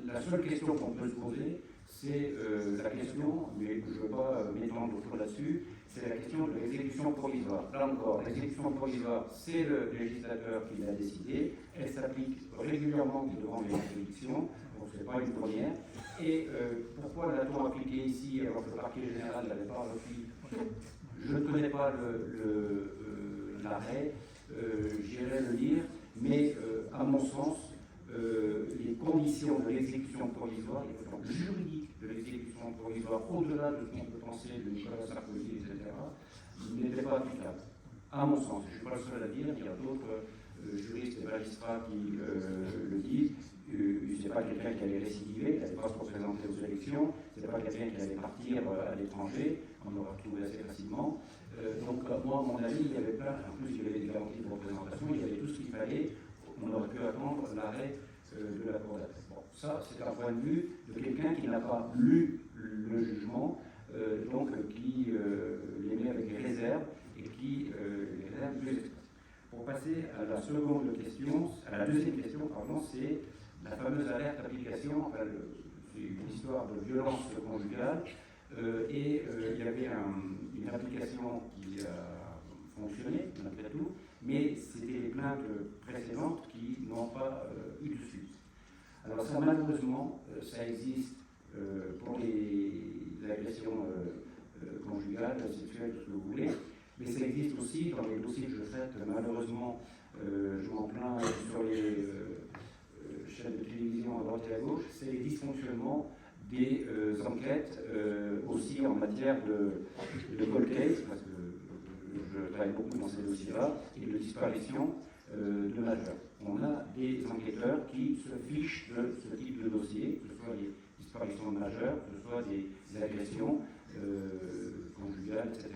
la seule question qu'on peut se poser, c'est la question, mais je ne veux pas m'étendre trop là-dessus, c'est la question de l'exécution provisoire. Là encore, l'exécution provisoire, c'est le législateur qui l'a décidé, elle s'applique régulièrement devant les juridictions, donc ce n'est pas une première. Et pourquoi l'a-t-on appliquée ici alors que le parquet général ne l'avait pas repris? Je ne connais pas l'arrêt, j'irai le lire, mais à mon sens, les conditions de l'exécution provisoire, les conditions juridiques de l'exécution provisoire, au-delà de ce qu'on peut penser de Nicolas Sarkozy, etc., n'étaient pas applicables. À mon sens, je ne suis pas le seul à dire, il y a d'autres juristes et magistrats qui le disent. Ce n'est pas quelqu'un qui allait récidiver, qui n'allait pas se représenter aux élections, ce n'est pas quelqu'un qui allait partir à l'étranger, on l'aurait retrouvé assez facilement. Donc moi, à mon avis, il y avait plein, en plus il y avait des garanties de représentation, il y avait tout ce qu'il fallait, on aurait pu attendre l'arrêt de la Cour d'appel. Bon, ça, c'est un point de vue de quelqu'un qui n'a pas lu le jugement, donc qui l'émet avec réserve et qui les réserve plus express. Pour passer à la seconde question, à la deuxième question, pardon, c'est la fameuse alerte application, enfin, c'est une histoire de violence conjugale, et il y avait une application qui a fonctionné, malgré tout, mais c'était les plaintes précédentes qui n'ont pas eu de suite. Alors ça, malheureusement, ça existe pour les agressions conjugales, sexuelles, tout ce que vous voulez, mais ça existe aussi dans les dossiers que je traite, malheureusement, je m'en plains sur les chaînes de télévision à droite et à gauche, c'est les dysfonctionnements des enquêtes, aussi en matière de cold case, parce que je travaille beaucoup dans ces dossiers-là, et de disparition de majeurs. On a des enquêteurs qui se fichent de ce type de dossier, que ce soit des disparitions de majeurs, que ce soit des agressions conjugales, etc.,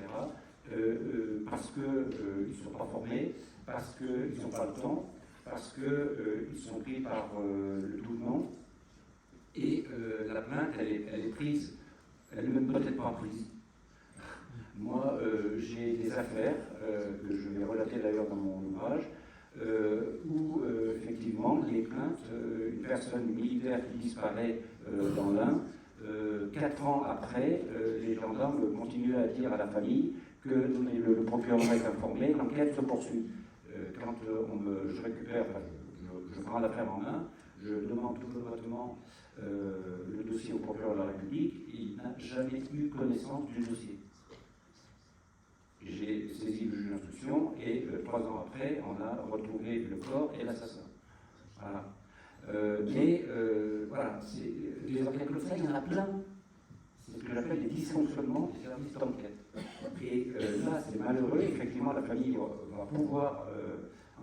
parce qu'ils ne sont pas formés, parce qu'ils n'ont pas le temps, parce qu'ils sont pris par le tout nom, et la plainte, elle est prise, elle n'est même peut-être pas prise. Moi, j'ai des affaires, que je vais relater d'ailleurs dans mon ouvrage, où effectivement, les plaintes, une personne militaire qui disparaît dans l'Ain, 4 ans après, les gendarmes continuent à dire à la famille que le procureur est informé, l'enquête se poursuit. Quand je récupère, je prends l'affaire en main, je demande tout notamment le dossier au procureur de la République, il n'a jamais eu connaissance du dossier. J'ai saisi le juge d'instruction et 3 ans après, on a retrouvé le corps et l'assassin. Voilà. Voilà, des enquêtes comme ça, il y en a plein. C'est ce que j'appelle les dysfonctionnements des services d'enquête. Et là, c'est malheureux. Effectivement, la famille va pouvoir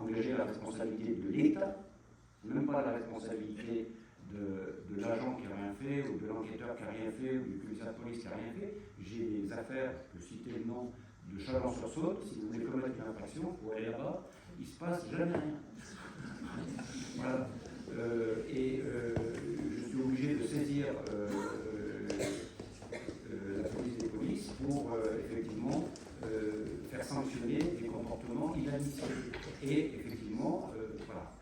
engager la responsabilité de l'État, même pas la responsabilité de l'agent qui n'a rien fait, ou de l'enquêteur qui n'a rien fait, ou du commissaire de police qui n'a rien fait. J'ai des affaires, je citer le nom de Chalon-sur-Saône. Si vous voulez commettre une infraction, vous allez là-bas, il ne se passe jamais rien. Voilà. Je suis obligé de saisir la police des polices pour effectivement faire sanctionner des comportements inadmissibles. Et effectivement, voilà,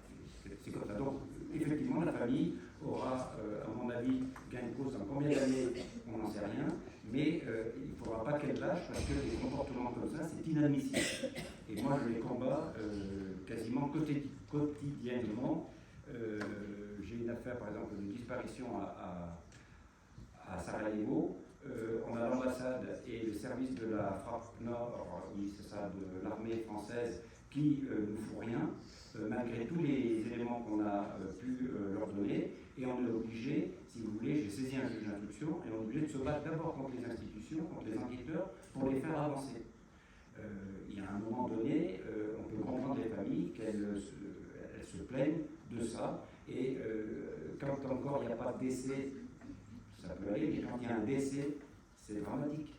c'est comme ça. Donc, effectivement, la famille aura, à mon avis, gain de cause dans combien d'années, on n'en sait rien, mais il ne faudra pas qu'elle lâche parce que des comportements comme ça, c'est inadmissible. Et moi, je les combats quasiment quotidiennement. J'ai une affaire, par exemple, de disparition à Sarajevo. On a l'ambassade et le service de la frappe nord, oui, c'est ça, de l'armée française, qui ne font rien, malgré tous les éléments qu'on a pu leur donner. Et on est obligé, si vous voulez, j'ai saisi un juge d'instruction, et on est obligé de se battre d'abord contre les institutions, contre les enquêteurs, pour les faire avancer. Il y a un moment donné, on peut comprendre les familles qu'elles se plaignent de ça, et quand encore il n'y a pas de décès, ça peut aller, mais quand il y a un décès, c'est dramatique.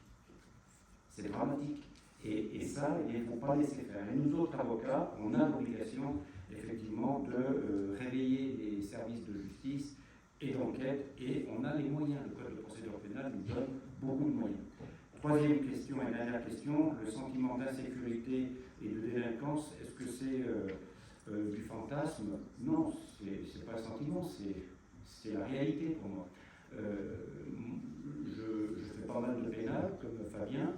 C'est dramatique. Et ça, il ne faut pas laisser faire. Et nous autres avocats, on a l'obligation, effectivement, de réveiller les services de justice et d'enquête, et on a les moyens. Le code de procédure pénale nous donne beaucoup de moyens. Troisième question et dernière question, le sentiment d'insécurité et de délinquance, est-ce que c'est du fantasme? Non, c'est pas un sentiment, c'est la réalité pour moi. Je fais pas mal de pénal, comme Fabien.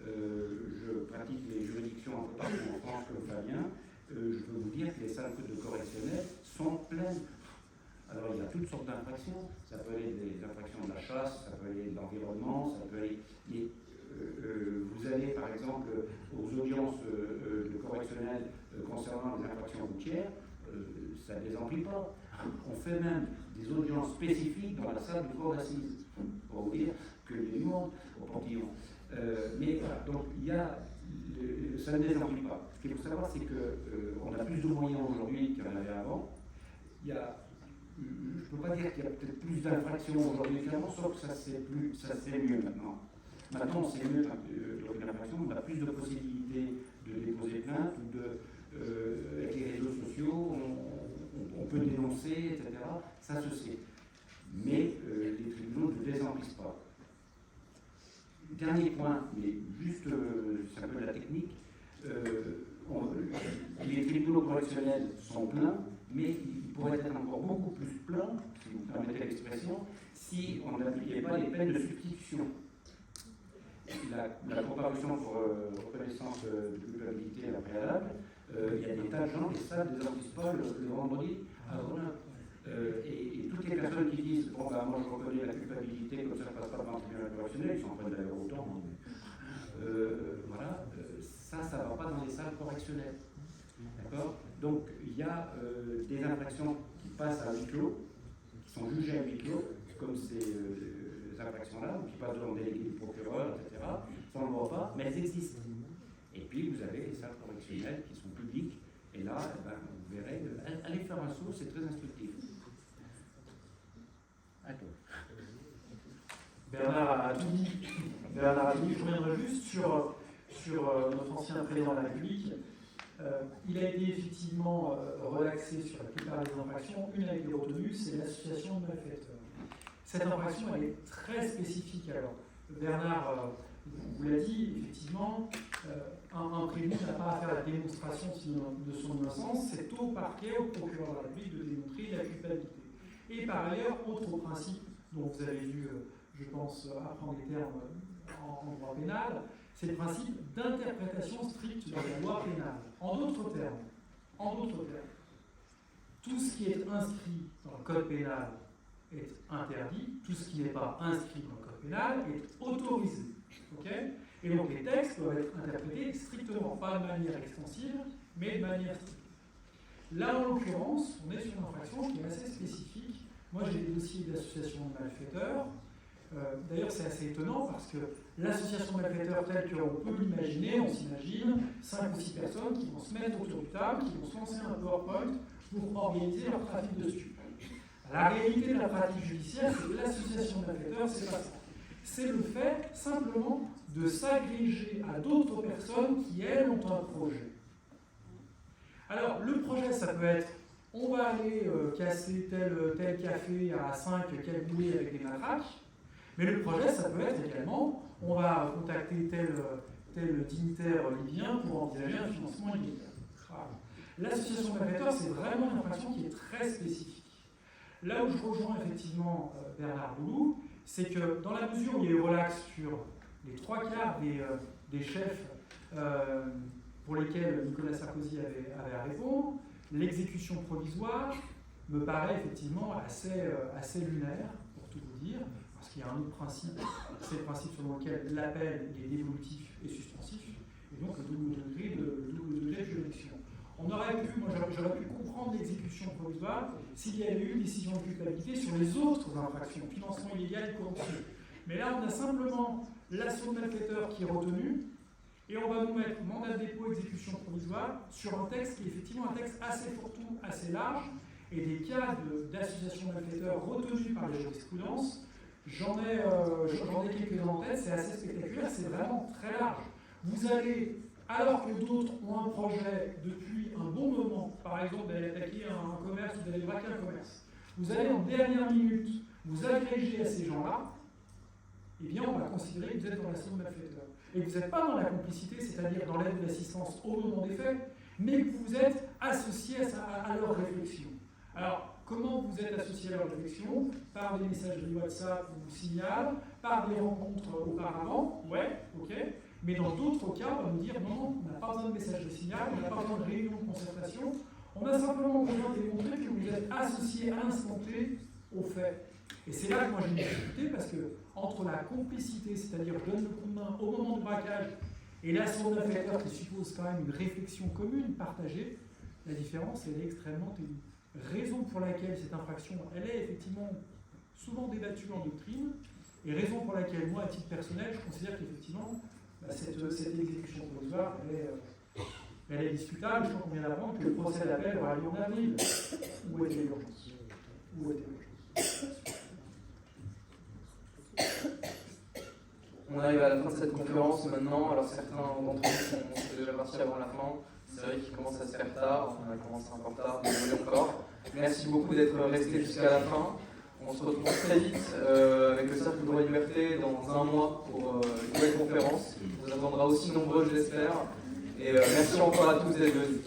Je pratique les juridictions un peu partout en France comme Fabien. Je peux vous dire que les salles de correctionnels sont pleines. Alors il y a toutes sortes d'infractions. Ça peut aller des infractions de la chasse, ça peut aller de l'environnement, ça peut aller... vous allez par exemple aux audiences de correction correctionnels concernant les infractions routières, ça ne les emplit pas. On fait même des audiences spécifiques dans la salle du cour d'assises, pour vous dire que il y a du monde au Portillon. Mais voilà, donc ça ne les emplit pas. Ce qu'il faut savoir, c'est qu'on a plus de moyens aujourd'hui qu'il y en avait avant. Je ne peux pas dire qu'il y a peut-être plus d'infractions aujourd'hui qu'avant, sauf que ça c'est mieux maintenant. Maintenant, c'est mieux donc l'infraction, on a plus de possibilités de déposer plainte ou avec les réseaux sociaux, on peut dénoncer, etc. Ça se sait. Mais les tribunaux ne les emplissent pas. Dernier point, mais juste, c'est un peu de la technique, les tribunaux correctionnels sont pleins, mais ils pourraient être encore beaucoup plus pleins, si vous permettez l'expression, si on n'appliquait pas les peines de substitution. La comparution pour reconnaissance de culpabilité à la préalable, il y a des tas de gens, et ça ne les emplissent pas le vendredi à Grenoble. Et toutes les personnes qui disent bon ben moi je reconnais la culpabilité comme ça ne passe pas devant le tribunal correctionnel, ils sont en train d'aller autant. Voilà, ça ne va pas dans les salles correctionnelles. D'accord. Donc il y a des infractions qui passent à huis clos, qui sont jugées à huis clos, comme ces infractions-là, qui passent devant le délégué du procureur, etc. Ça on ne le voit pas, mais elles existent. Et puis vous avez les salles correctionnelles qui sont publiques, et là, ben, vous verrez, allez faire un saut, c'est très instructif. Bernard a tout dit. Je reviendrai juste sur notre ancien président de la République. Il a été effectivement relaxé sur la plupart des infractions. Une a été retenue, c'est l'association de malfaiteurs. Cette infraction, elle est très spécifique. Alors, Bernard vous l'a dit, effectivement, un prévenu n'a pas à faire la démonstration de son innocence, c'est au parquet, au procureur de la République de démontrer la culpabilité. Et par ailleurs, autre principe dont vous avez dû, je pense, apprendre les termes en droit pénal, c'est le principe d'interprétation stricte de la loi pénale. En d'autres termes, tout ce qui est inscrit dans le code pénal est interdit, tout ce qui n'est pas inscrit dans le code pénal est autorisé. Okay. Et donc les textes doivent être interprétés strictement, pas de manière extensive, mais de manière stricte. Là, en l'occurrence, on est sur une infraction qui est assez spécifique. Moi, j'ai des dossiers d'association de malfaiteurs. D'ailleurs, c'est assez étonnant parce que l'association de malfaiteurs telle qu'on peut l'imaginer, on s'imagine 5 ou 6 personnes qui vont se mettre autour du table, qui vont se lancer un PowerPoint pour organiser leur trafic de stupes. La réalité de la pratique judiciaire, c'est que l'association de malfaiteurs, c'est pas ça. C'est le fait simplement de s'agréger à d'autres personnes qui, elles, ont un projet. Alors, le projet, ça peut être on va aller casser tel café à 5 cagoulés avec des matraques, mais le projet, ça peut être également on va contacter tel dignitaire libyen pour envisager un financement illégal. L'association de malfaiteurs, c'est vraiment une infraction qui est très spécifique. Là où je rejoins effectivement Bernard Boulou, c'est que dans la mesure où il y a eu relax sur les 3/4 des chefs pour lesquels Nicolas Sarkozy avait à répondre, l'exécution provisoire me paraît effectivement assez lunaire, pour tout vous dire, parce qu'il y a un autre principe, c'est le principe selon lequel l'appel est dévolutif et suspensif, et donc le double degré de juridiction. J'aurais pu comprendre l'exécution provisoire s'il y avait eu une décision de culpabilité sur les autres infractions, financement illégal et corruption. Mais là, on a simplement l'assaut de malfaiteurs qui est retenu, et on va nous mettre mandat de dépôt, exécution provisoire, sur un texte qui est effectivement un texte assez fourre-tout, assez large, et des cas d'association de malfaiteurs retenus par la jurisprudence, j'en ai quelques-uns en tête, c'est assez spectaculaire, c'est vraiment très large. Vous allez, alors que d'autres ont un projet depuis un bon moment, par exemple d'aller attaquer un commerce ou d'aller braquer un commerce, vous allez en dernière minute vous agréger à ces gens-là, eh bien on va considérer que vous êtes dans l'assaut de malfaiteurs. Et que vous n'êtes pas dans la complicité, c'est-à-dire dans l'aide ou l'assistance au moment des faits, mais que vous êtes associé à leur réflexion. Alors, comment vous êtes associé à leur réflexion? Par des messageries WhatsApp ou signal, par des rencontres auparavant, ouais, ok. Mais dans d'autres cas, on va nous dire non, on n'a pas besoin de messagerie signal, on n'a pas besoin de réunion de concertation, on a simplement besoin de démontrer que vous êtes associé à l'instant T aux faits. Et c'est là que moi j'ai une difficulté parce que entre la complicité, c'est-à-dire je donne le coup de main au moment du braquage, Et la somme d'inflecteur qui suppose quand même une réflexion commune, partagée, la différence, elle est extrêmement ténue. Raison pour laquelle cette infraction, elle est effectivement souvent débattue en doctrine, et raison pour laquelle, moi, à titre personnel, je considère qu'effectivement, cette exécution provisoire, elle est discutable. Je crois qu'on vient d'apprendre que le procès d'appel aura lieu en avril. Où était l'urgence? Où était l'urgence? On arrive à la fin de cette conférence maintenant. Alors certains d'entre nous sont déjà partis avant la fin. C'est vrai qu'il commence à se faire tard. On a commencé un peu tard, désolé encore. Merci beaucoup d'être restés jusqu'à la fin. On se retrouve très vite avec le Cercle Droit et Liberté dans un mois pour une nouvelle conférence. On vous attendra aussi nombreux, je l'espère. Et merci encore à tous d'être venus.